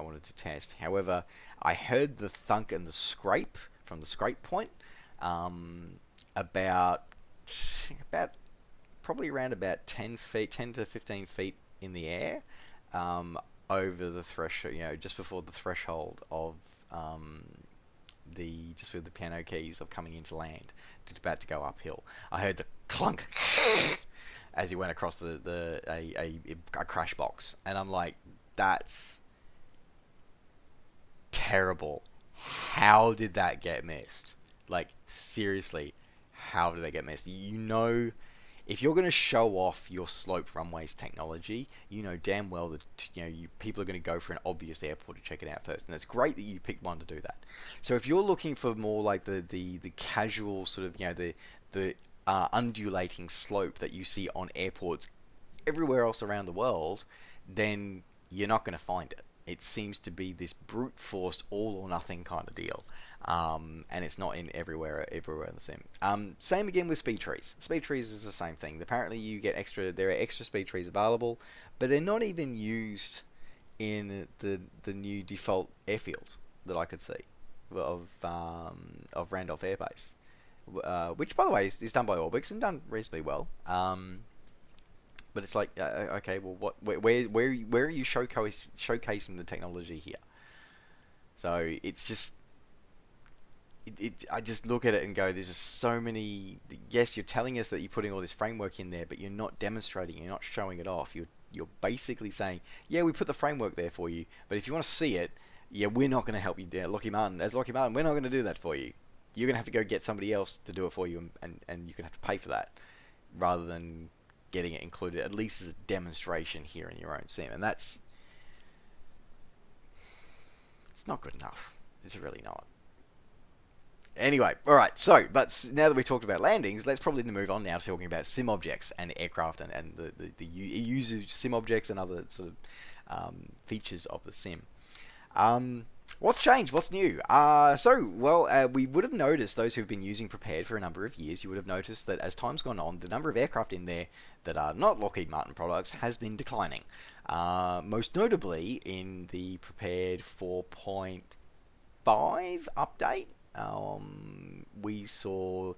wanted to test. However, I heard the thunk and the scrape from the scrape point, about probably around about 10 to 15 feet in the air, over the threshold, just before the threshold of just with the piano keys of coming into land, just about to go uphill. I heard the clunk as he went across a crash box, and I'm like, that's terrible. How did that get missed? Like, seriously, how do they get messy? You know, if you're going to show off your sloped runways technology, you know damn well that people are going to go for an obvious airport to check it out first, and it's great that you picked one to do that. So if you're looking for more like the casual sort of the undulating slope that you see on airports everywhere else around the world, then you're not going to find it. It seems to be this brute forced all or nothing kind of deal. And it's not in everywhere in the sim. Same again with speed trees. Speed trees is the same thing. Apparently you get there are extra speed trees available, but they're not even used in the new default airfield that I could see of Randolph Air Base, which by the way is done by Orbix and done reasonably well. But it's like, okay, well, where are you showcasing the technology here? So it's just, I just look at it and go, there's so many. Yes, you're telling us that you're putting all this framework in there, but you're not demonstrating, you're not showing it off. You're basically saying, yeah, we put the framework there for you, but if you want to see it, yeah, we're not going to help you there. Lockheed Martin, we're not going to do that for you. You're going to have to go get somebody else to do it for you, and you're going to have to pay for that, rather than getting it included, at least as a demonstration here in your own sim. And it's not good enough. It's really not. Anyway, alright, so, but now that we talked about landings, let's probably move on now to talking about sim objects and aircraft and the use of sim objects and other sort of features of the sim. What's changed? What's new? We would have noticed, those who've been using Prepared for a number of years, you would have noticed that as time's gone on, the number of aircraft in there that are not Lockheed Martin products has been declining. Most notably in the Prepared 4.5 update, we saw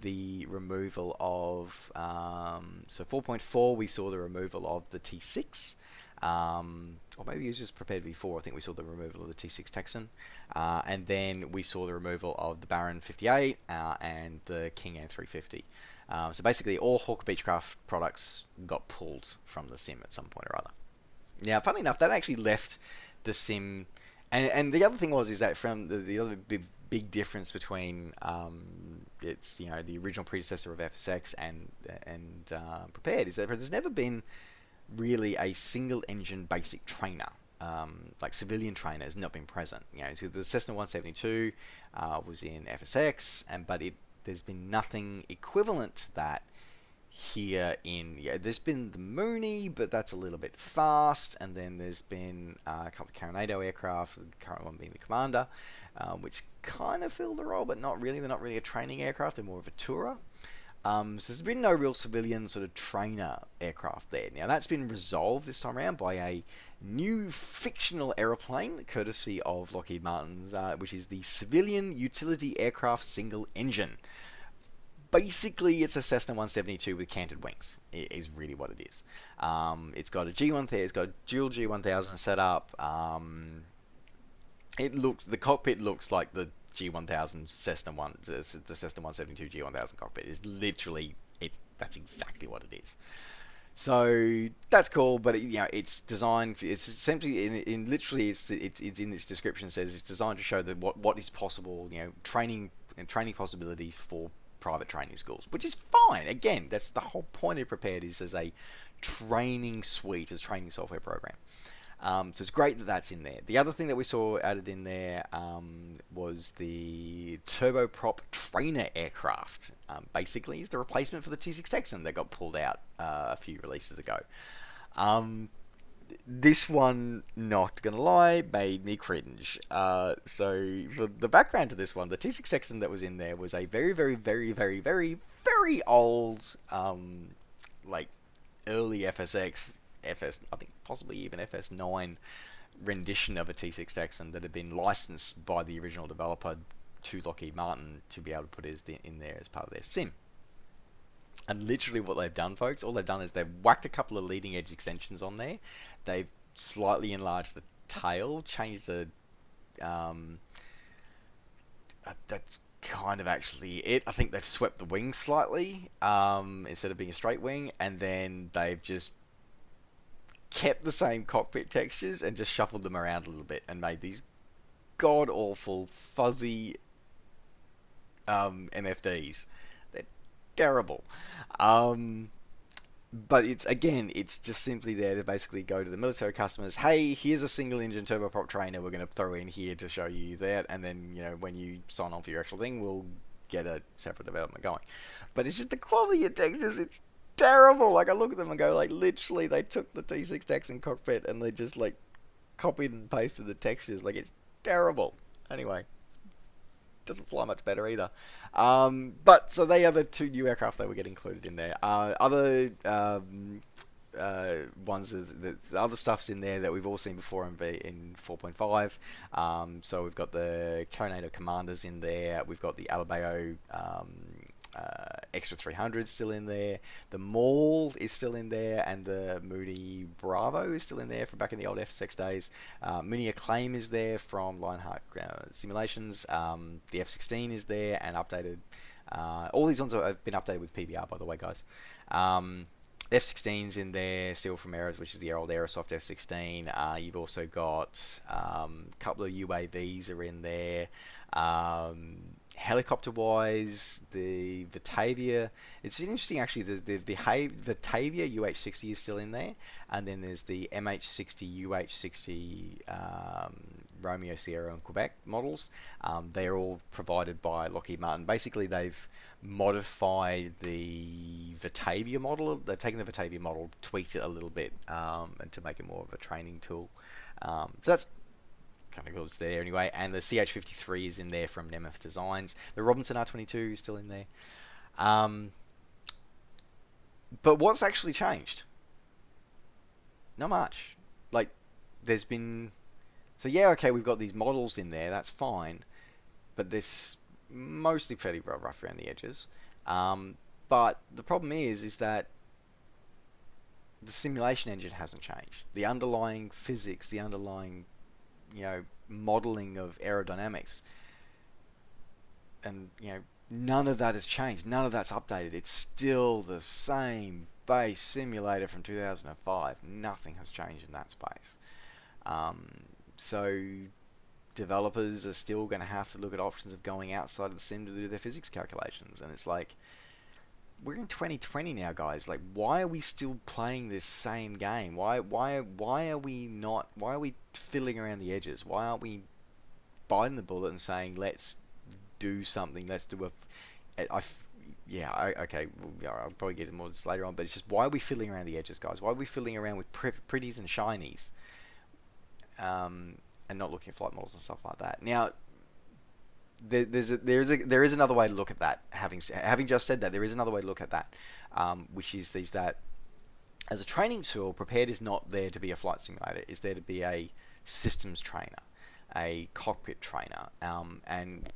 the removal of, 4.4, we saw the removal of the T6. Or maybe it was just Prepared V4. I think we saw the removal of the T6 Texan, and then we saw the removal of the Baron 58 and the King Air 350. So basically, all Hawker Beechcraft products got pulled from the sim at some point or other. Now, funny enough, that actually left the sim, and the other thing is that from the other big difference between it's the original predecessor of FSX and Prepared is that there's never been really a single engine basic trainer, like civilian trainer has not been present. So the Cessna 172 was in FSX, but there's been nothing equivalent to that here there's been the Mooney, but that's a little bit fast, and then there's been a couple of Carinado aircraft, the current one being the Commander, which kind of fill the role, but not really. They're not really a training aircraft, they're more of a tourer. So there's been no real civilian sort of trainer aircraft there. Now that's been resolved this time around by a new fictional aeroplane, courtesy of Lockheed Martin's, which is the Civilian Utility Aircraft Single Engine. Basically, it's a Cessna 172 with canted wings. It is really what it is. It's got a G1000, it's got a dual G1000 set up. The cockpit looks like the G1000 Cessna the Cessna 172 G1000 cockpit is literally that's exactly what it is. So that's cool, but it's designed. It's essentially in literally it's in its description says it's designed to show that what is possible. Training possibilities for private training schools, which is fine. Again, that's the whole point of Prepared is as a training suite, as training software program. So it's great that that's in there. The other thing that we saw added in there was the turboprop trainer aircraft. Basically, it's the replacement for the T6 Texan that got pulled out a few releases ago. This one, not gonna lie, made me cringe. So for the background to this one, the T6 Texan that was in there was a very, very, very, very, very, very old, like early FSX. I think possibly even FS9 rendition of a T6 Texan that had been licensed by the original developer to Lockheed Martin to be able to put in there as part of their sim. And literally what they've done, folks, all they've done is they've whacked a couple of leading edge extensions on there. They've slightly enlarged the tail, changed the... that's kind of actually it. I think they've swept the wings slightly instead of being a straight wing, and then they've just kept the same cockpit textures and just shuffled them around a little bit and made these god-awful, fuzzy, MFDs. They're terrible. Um, but it's just simply there to basically go to the military customers. Hey, here's a single engine turboprop trainer we're going to throw in here to show you that, and then when you sign on for your actual thing, we'll get a separate development going. But it's just the quality of textures. It's terrible. Like, I look at them and go, like, literally they took the T6 Texan cockpit and they just like copied and pasted the textures. Like, it's terrible. Anyway, doesn't fly much better either. But so they are the two new aircraft that we get included in there. Other ones, the other stuff's in there that we've all seen before in 4.5. So we've got the Carinator Commanders in there. We've got the Alabeo Extra 300 still in there. The Maul is still in there, and the Moody Bravo is still in there from back in the old FSX days. Mooney Acclaim is there from Lionheart Simulations. The F-16 is there and updated. All these ones have been updated with PBR, by the way, guys. F-16's in there, still from Aeros, which is the old Aerosoft F-16. You've also got a couple of UAVs are in there. Helicopter-wise, the Batavia, it's interesting actually, the Batavia UH-60 is still in there, and then there's the MH-60, UH-60, Romeo, Sierra, and Quebec models. They're all provided by Lockheed Martin. Basically, they've modified the Batavia model. They've taken the Batavia model, tweaked it a little bit, and to make it more of a training tool. So that's kind of cool. It's there anyway. And the CH-53 is in there from Nemeth Designs. The Robinson R-22 is still in there. But what's actually changed? Not much. Like, there's been... So yeah, okay, we've got these models in there, that's fine, but this mostly fairly rough around the edges. But the problem is that the simulation engine hasn't changed. The underlying physics, the underlying, modeling of aerodynamics, and none of that has changed. None of that's updated. It's still the same base simulator from 2005. Nothing has changed in that space. So developers are still going to have to look at options of going outside of the sim to do their physics calculations, and it's like, we're in 2020 now, guys. Like, why are we still playing this same game? Why are we fiddling around the edges? Why aren't we biting the bullet and saying, let's do something, let's do okay, I'll probably get more of this later on, but it's just, why are we fiddling around the edges, guys? Why are we fiddling around with pretties and shinies? And not looking at flight models and stuff like that. Now, there is another way to look at that. Having just said that, there is another way to look at that, which is that as a training tool, Prepared is not there to be a flight simulator. It's there to be a systems trainer, a cockpit trainer. And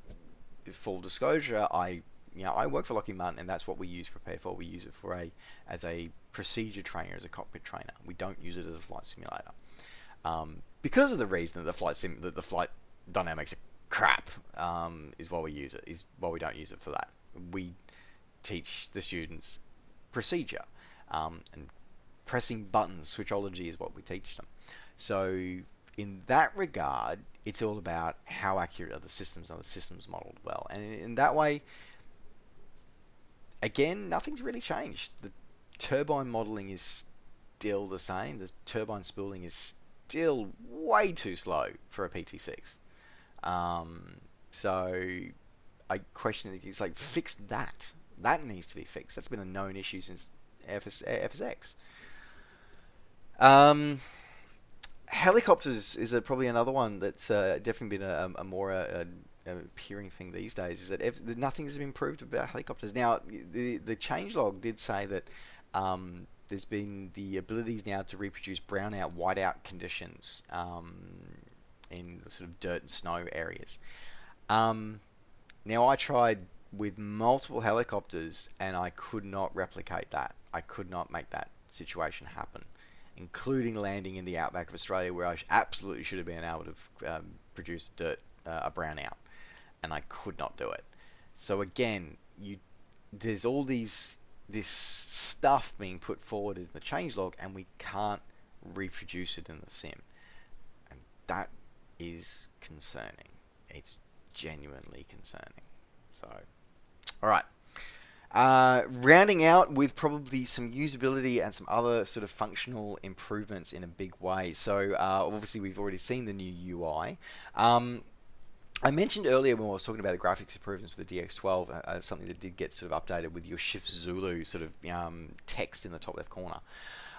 full disclosure, I work for Lockheed Martin, and that's what we use Prepared for. We use it as a procedure trainer, as a cockpit trainer. We don't use it as a flight simulator. Because of the reason that the flight dynamics are crap, is why we use it. Is why we don't use it for that. We teach the students procedure, and pressing buttons. Switchology is what we teach them. So in that regard, it's all about how accurate are the systems. Are the systems modeled well? And in that way, again, nothing's really changed. The turbine modeling is still the same. The turbine spooling is still way too slow for a PT6. So I question it. It's like, fix that. That needs to be fixed. That's been a known issue since FSX. Helicopters is probably another one that's definitely been a more appearing thing these days. Is that nothing's been improved about helicopters. Now, the changelog did say that there's been the abilities now to reproduce brownout, whiteout conditions in the sort of dirt and snow areas. Now, I tried with multiple helicopters, and I could not replicate that. I could not make that situation happen, including landing in the outback of Australia, where I absolutely should have been able to produce a brownout, and I could not do it. So again, there's all this stuff being put forward in the changelog, and we can't reproduce it in the sim, and that is concerning. It's genuinely concerning. So All right. Rounding out with probably some usability and some other sort of functional improvements in a big way. So obviously we've already seen the new UI. I mentioned earlier when I was talking about the graphics improvements with the DX12, something that did get sort of updated with your Shift Zulu sort of text in the top left corner.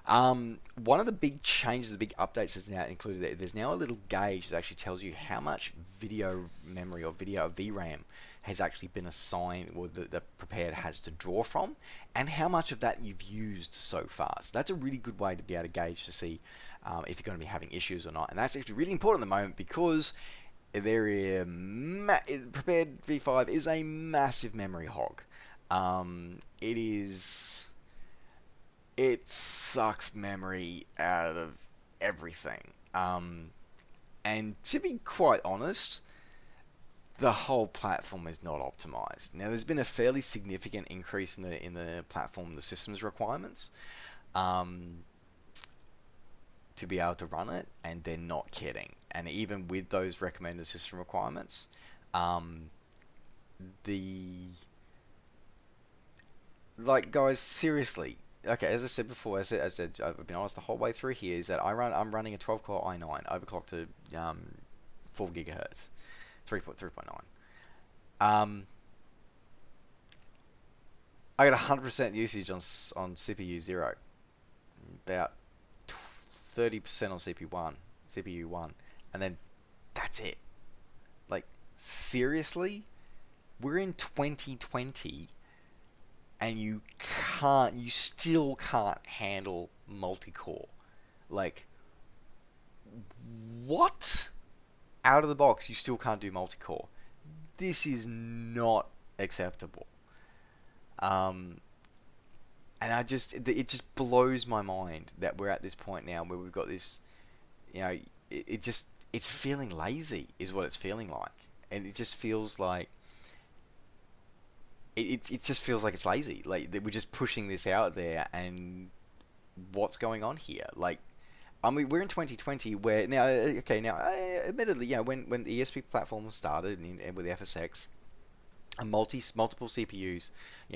One of the big changes, the big updates is now included. There's now a little gauge that actually tells you how much video memory or video VRAM has actually been assigned, or the prepared has to draw from, and how much of that you've used so far. So that's a really good way to be able to gauge to see if you're going to be having issues or not. And that's actually really important at the moment because prepared V5 is a massive memory hog. It sucks memory out of everything. And to be quite honest, the whole platform is not optimized. Now, there's been a fairly significant increase in the platform, the system's requirements, to be able to run it, and they're not kidding. And even with those recommended system requirements, guys, seriously. Okay, as I said before, I've been honest the whole way through here, is that I'm running a 12-core i9 overclocked to 4 gigahertz, 3.9. I got 100% usage on CPU 0, about 30% on CPU 1, and then that's it. Like, seriously? We're in 2020 and you still can't handle multi-core. Like, what? Out of the box, you still can't do multi-core. This is not acceptable. And it just blows my mind that we're at this point now where we've got this, it's feeling lazy is what it's feeling like. And it just feels like, it just feels like it's lazy. Like, that we're just pushing this out there, and what's going on here? Like, I mean, we're in 2020 where now, admittedly, when the ESP platform started and with the FSX, and multiple CPUs,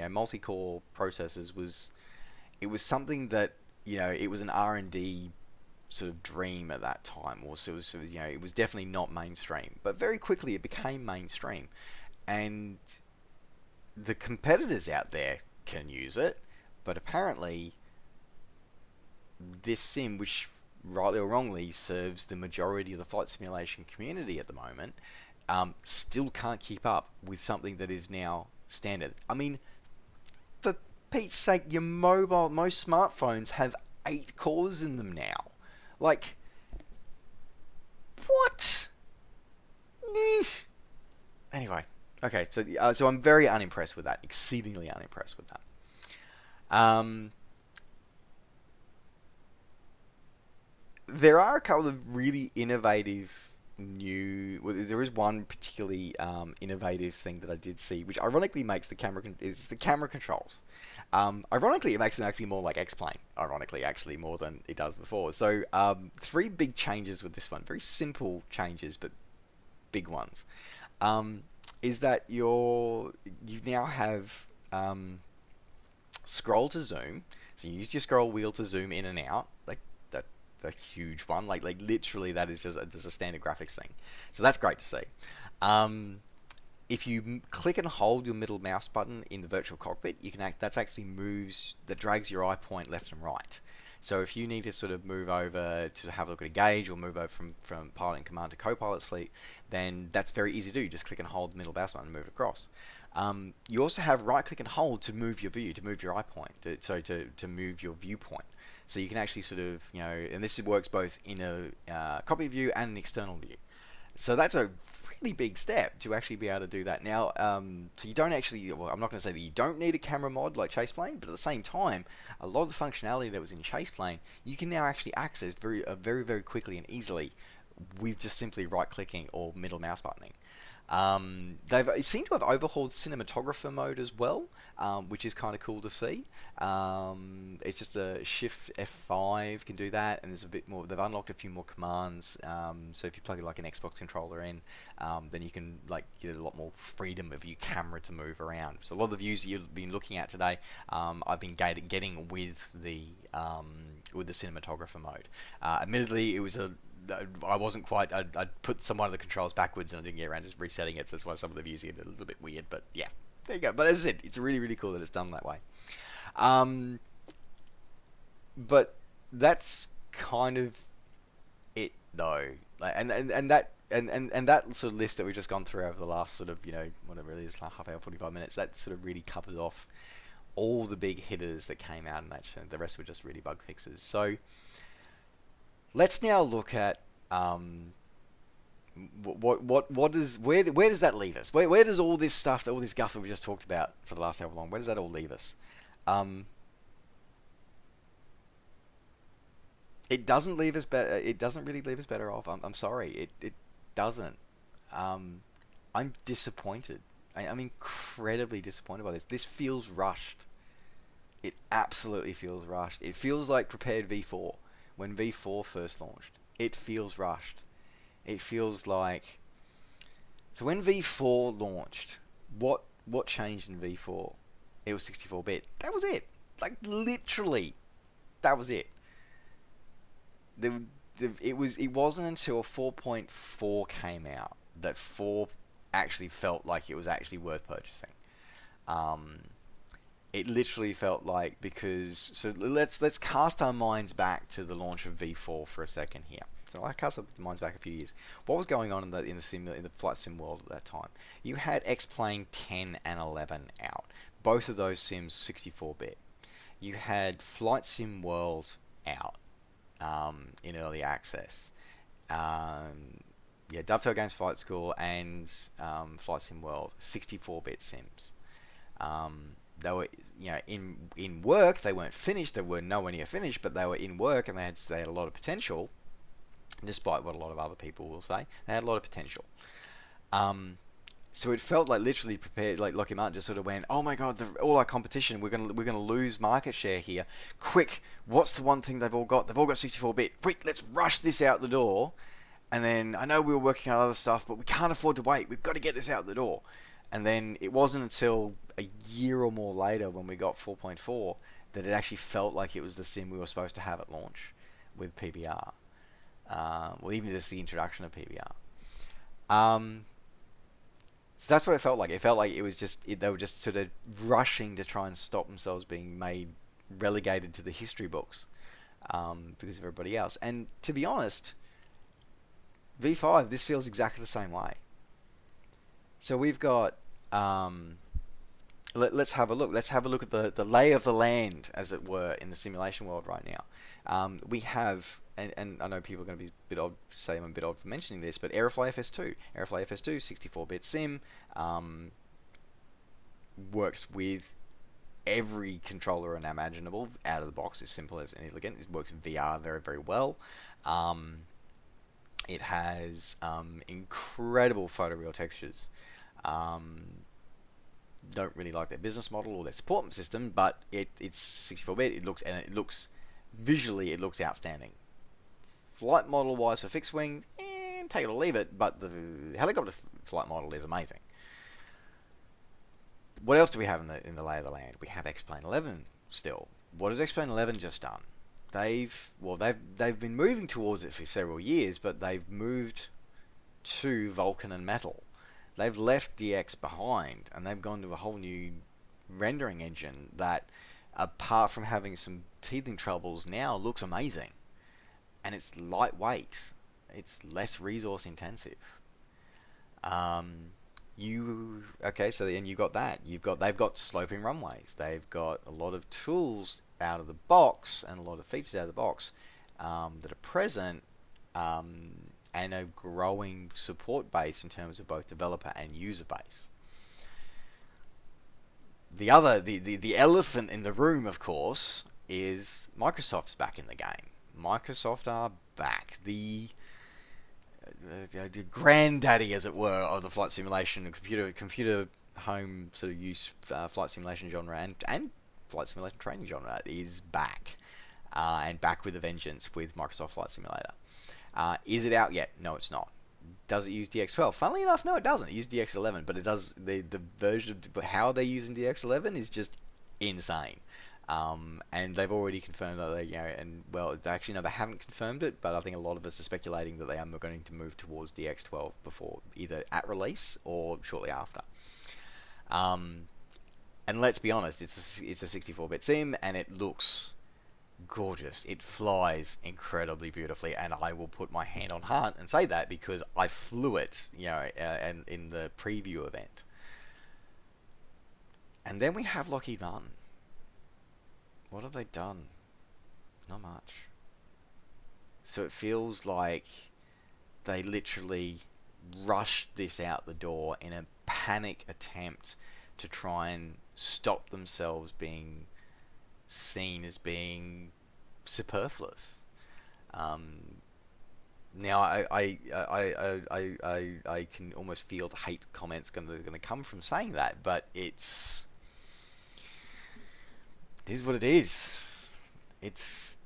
multi-core processors was something that, it was an R&D sort of dream at that time, or so it was definitely not mainstream, but very quickly it became mainstream, and the competitors out there can use it, but apparently this sim, which rightly or wrongly serves the majority of the flight simulation community at the moment, still can't keep up with something that is now standard. I mean, for Pete's sake, most smartphones have 8 cores in them now. Like, what? Anyway, okay, so I'm very unimpressed with that, exceedingly unimpressed with that. There are a couple of really innovative there is one particularly innovative thing that I did see, which ironically makes the camera controls. Ironically, it makes them actually more like X-Plane. Ironically, actually, more than it does before. So, 3 big changes with this one. Very simple changes, but big ones. Is that you now have scroll to zoom. So you use your scroll wheel to zoom in and out. Like, a huge one, like literally that is just a standard graphics thing, so that's great to see. If you click and hold your middle mouse button in the virtual cockpit, that actually drags your eye point left and right. So if you need to sort of move over to have a look at a gauge, or move over from pilot and command to co-pilot seat, then that's very easy to do. Just click and hold the middle mouse button and move across. You also have right click and hold to move your view, to move your eye point, to move your viewpoint. So you can actually sort of, and this works both in a cockpit view and an external view. So that's a really big step to actually be able to do that. Now, so you don't actually, well, I'm not going to say that you don't need a camera mod like Chaseplane, but at the same time, a lot of the functionality that was in Chaseplane, you can now actually access very, very quickly and easily with just simply right clicking or middle mouse buttoning. They've seem to have overhauled cinematographer mode as well, which is kind of cool to see. It's just a Shift F5 can do that, and there's a bit more. They've unlocked a few more commands. So if you plug like an Xbox controller in, then you can like get a lot more freedom of your camera to move around. So a lot of the views that you've been looking at today, I've been getting with the cinematographer mode. Admittedly, it was I wasn't quite. I put some one of the controls backwards and I didn't get around to resetting it, so that's why some of the views get a little bit weird. But yeah, there you go. But as I said, it's really, really cool that it's done that way. But that's kind of it, though. Like, and that sort of list that we've just gone through over the last sort of whatever it is, like half hour, 45 minutes. That sort of really covers off all the big hitters that came out in that show. The rest were just really bug fixes. So let's now look at where does that leave us? Where does all this stuff, all this guff that we just talked about for the last however long, where does that all leave us? It doesn't leave us better. It doesn't really leave us better off. I'm sorry. It doesn't. I'm disappointed. I'm incredibly disappointed by this. This feels rushed. It absolutely feels rushed. It feels like prepared V4 when V4 first launched. It feels rushed. It feels like... So when V4 launched, what changed in V4? It was 64-bit. That was it. Like, literally, that was it. It wasn't until 4.4 came out that 4 actually felt like it was actually worth purchasing. It literally felt like, because so let's cast our minds back to the launch of V4 for a second here. So I cast our minds back a few years. What was going on in the flight sim world at that time? You had X-Plane 10 and 11 out. Both of those sims 64-bit. You had Flight Sim World out in early access. Dovetail Games Flight School and Flight Sim World 64-bit sims. They were, in work. They weren't finished. They were nowhere near finished, but they were in work, and they had a lot of potential. Despite what a lot of other people will say, they had a lot of potential. So it felt like literally prepared, like Lockheed Martin just sort of went, oh my god, all our competition, we're gonna lose market share here. Quick, what's the one thing they've all got? They've all got 64-bit. Quick, let's rush this out the door. And then I know we were working on other stuff, but we can't afford to wait. We've got to get this out the door. And then it wasn't until a year or more later when we got 4.4 that it actually felt like it was the sim we were supposed to have at launch with PBR. Well, even just the introduction of PBR. So that's what it felt like. It felt like it was just they were just sort of rushing to try and stop themselves being relegated to the history books because of everybody else. And to be honest, V5, this feels exactly the same way. So we've got let's have a look. Let's have a look at the lay of the land, as it were, in the simulation world right now. We have, and I know people are going to be a bit odd, say I'm a bit odd for mentioning this, but Aerofly FS2. Aerofly FS2, 64-bit sim, works with every controller imaginable out of the box, as simple as and elegant. It works in VR very, very well. It has incredible photoreal textures. Don't really like their business model or their support system, but it's 64-bit. It looks visually, it looks outstanding. Flight model wise for fixed wing, take it or leave it, but the helicopter flight model is amazing. What else do we have in the lay of the land? We have X-Plane 11 still. What has X-Plane 11 just done? They've been moving towards it for several years, but they've moved to Vulkan and Metal. They've left DX behind, and they've gone to a whole new rendering engine that, apart from having some teething troubles now, looks amazing. And it's lightweight. It's less resource intensive. You got that. They've got sloping runways. They've got a lot of tools out of the box and a lot of features out of the box that are present, and a growing support base in terms of both developer and user base. The elephant in the room, of course, is Microsoft's back in the game. Microsoft are back. the granddaddy, as it were, of the flight simulation and computer home sort of use flight simulation genre and flight simulation training genre is back, and back with a vengeance with Microsoft Flight Simulator. Is it out yet? No, it's not. Does it use DX12? Funnily enough, no, it doesn't. It uses DX11, but it does the version of how they're using DX11 is just insane. And they've already confirmed that they, and well, actually no, they haven't confirmed it, but I think a lot of us are speculating that they are going to move towards DX12 before either at release or shortly after. And let's be honest, it's a 64-bit sim, and it looks gorgeous. It flies incredibly beautifully, and I will put my hand on heart and say that because I flew it, and in the preview event. And then we have Lockheed Martin. What have they done? Not much. So it feels like they literally rushed this out the door in a panic attempt to try and stop themselves being seen as being superfluous. Now I can almost feel the hate comments going to come from saying that, but it is what it is. It's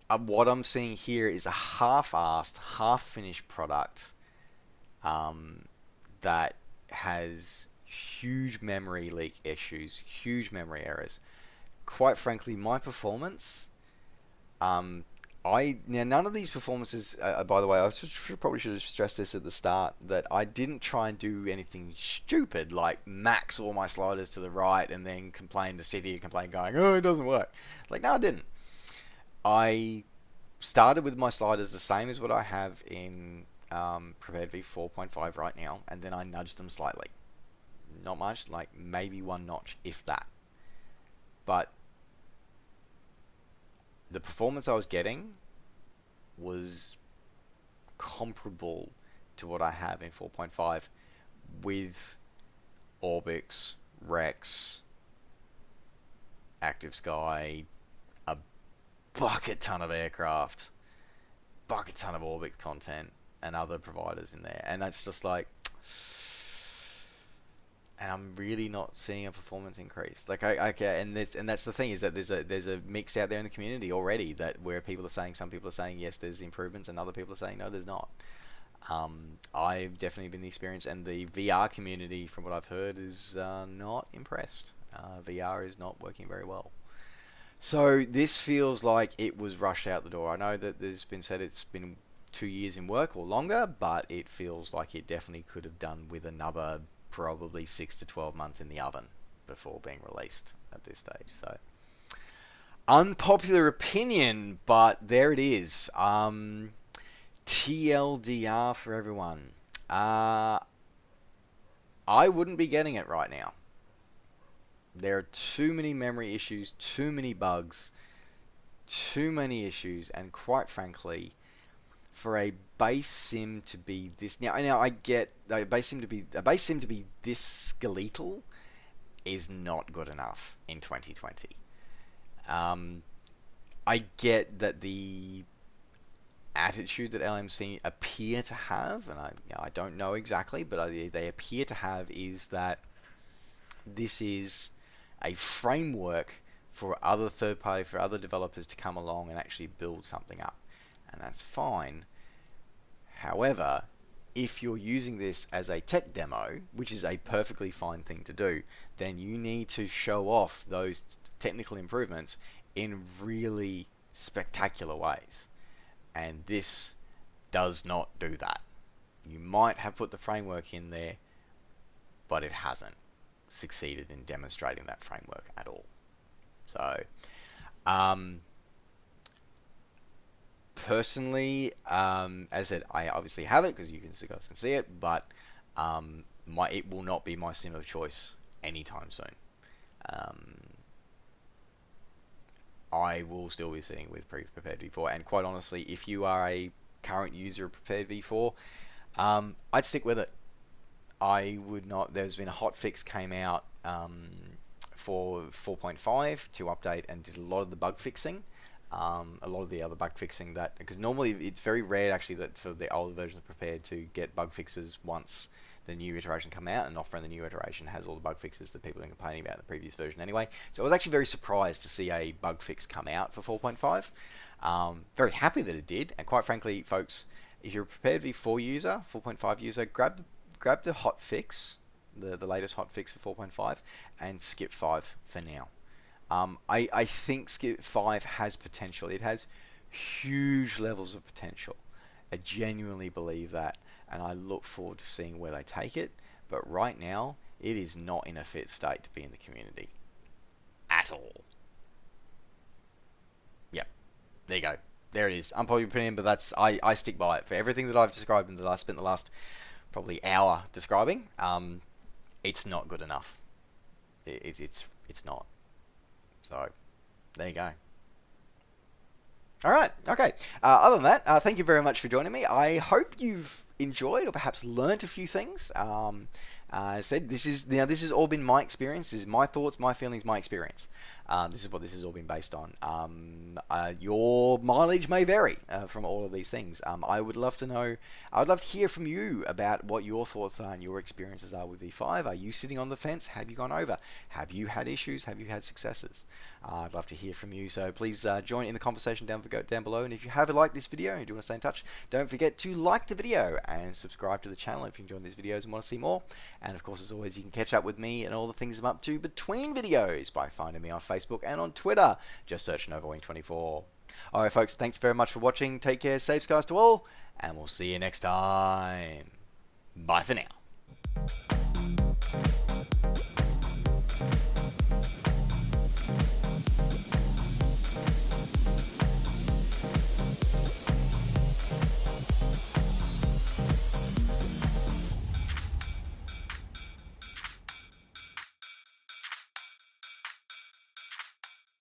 what I'm seeing here is a half-assed, half-finished product that has huge memory leak issues, huge memory errors. Quite frankly, my performance, now none of these performances, by the way, I probably should have stressed this at the start, that I didn't try and do anything stupid like max all my sliders to the right and then complain, going, oh, it doesn't work. Like, no, I didn't. I started with my sliders the same as what I have in Prepared V4.5 right now, and then I nudged them slightly. Not much, like maybe one notch, if that. But the performance I was getting was comparable to what I have in 4.5 with Orbix, Rex, Active Sky, a bucket ton of aircraft, bucket ton of Orbix content, and other providers in there. And that's just like, and I'm really not seeing a performance increase. Like, and that's the thing, is that there's a mix out there in the community already, that where people are saying, some people are saying yes, there's improvements, and other people are saying no, there's not. I've definitely been the experience, and the VR community, from what I've heard, is not impressed. VR is not working very well. So this feels like it was rushed out the door. I know that there's been said it's been 2 years in work or longer, but it feels like it definitely could have done with another probably 6 to 12 months in the oven before being released at this stage. So, unpopular opinion, but there it is. TLDR for everyone. I wouldn't be getting it right now. There are too many memory issues, too many bugs, too many issues, and quite frankly, for a base sim to be this, now I get a base sim to be this skeletal is not good enough in 2020. I get that the attitude that LMC appear to have, and I don't know exactly, but they appear to have, is that this is a framework for other for other developers to come along and actually build something up, and that's fine. However, if you're using this as a tech demo, which is a perfectly fine thing to do, then you need to show off those technical improvements in really spectacular ways. And this does not do that. You might have put the framework in there, but it hasn't succeeded in demonstrating that framework at all. So, personally, as I said, I obviously have it because you guys can see it, but it will not be my sim of choice anytime soon. I will still be sitting with Prepared V4, and quite honestly, if you are a current user of Prepared V4, I'd stick with it. I would not. There's been a hot fix came out for 4.5 to update and did a lot of the bug fixing. a lot of the other bug fixing that, because normally it's very rare actually that for the older versions prepared to get bug fixes once the new iteration come out, and often the new iteration has all the bug fixes that people have been complaining about in the previous version anyway. So I was actually very surprised to see a bug fix come out for 4.5. Very happy that it did, and quite frankly, folks, if you're a Prepared v4 user, 4.5 user, grab the hot fix, the latest hot fix for 4.5, and skip 5 for now. I think skip 5 has potential. It has huge levels of potential. I genuinely believe that, and I look forward to seeing where they take it. But right now, it is not in a fit state to be in the community at all. Yep, there you go. There it is. Unpopular opinion, but that's I stick by it. For everything that I've described and that I spent the last probably hour describing, it's not good enough. It's not. So there you go. All right. Okay. Other than that, thank you very much for joining me. I hope you've enjoyed or perhaps learnt a few things. I said this has all been my experience. This is my thoughts, my feelings, my experience. This is what this has all been based on. Your mileage may vary from all of these things. I would love to know. I would love to hear from you about what your thoughts are and your experiences are with V5. Are you sitting on the fence? Have you gone over? Have you had issues? Have you had successes? I'd love to hear from you. So please join in the conversation down below. And if you have liked this video and you do want to stay in touch, don't forget to like the video and subscribe to the channel if you enjoyed these videos and want to see more. And of course, as always, you can catch up with me and all the things I'm up to between videos by finding me on Facebook and on Twitter. Just search NovaWing24. Alright folks, thanks very much for watching. Take care, safe skies to all, and we'll see you next time. Bye for now.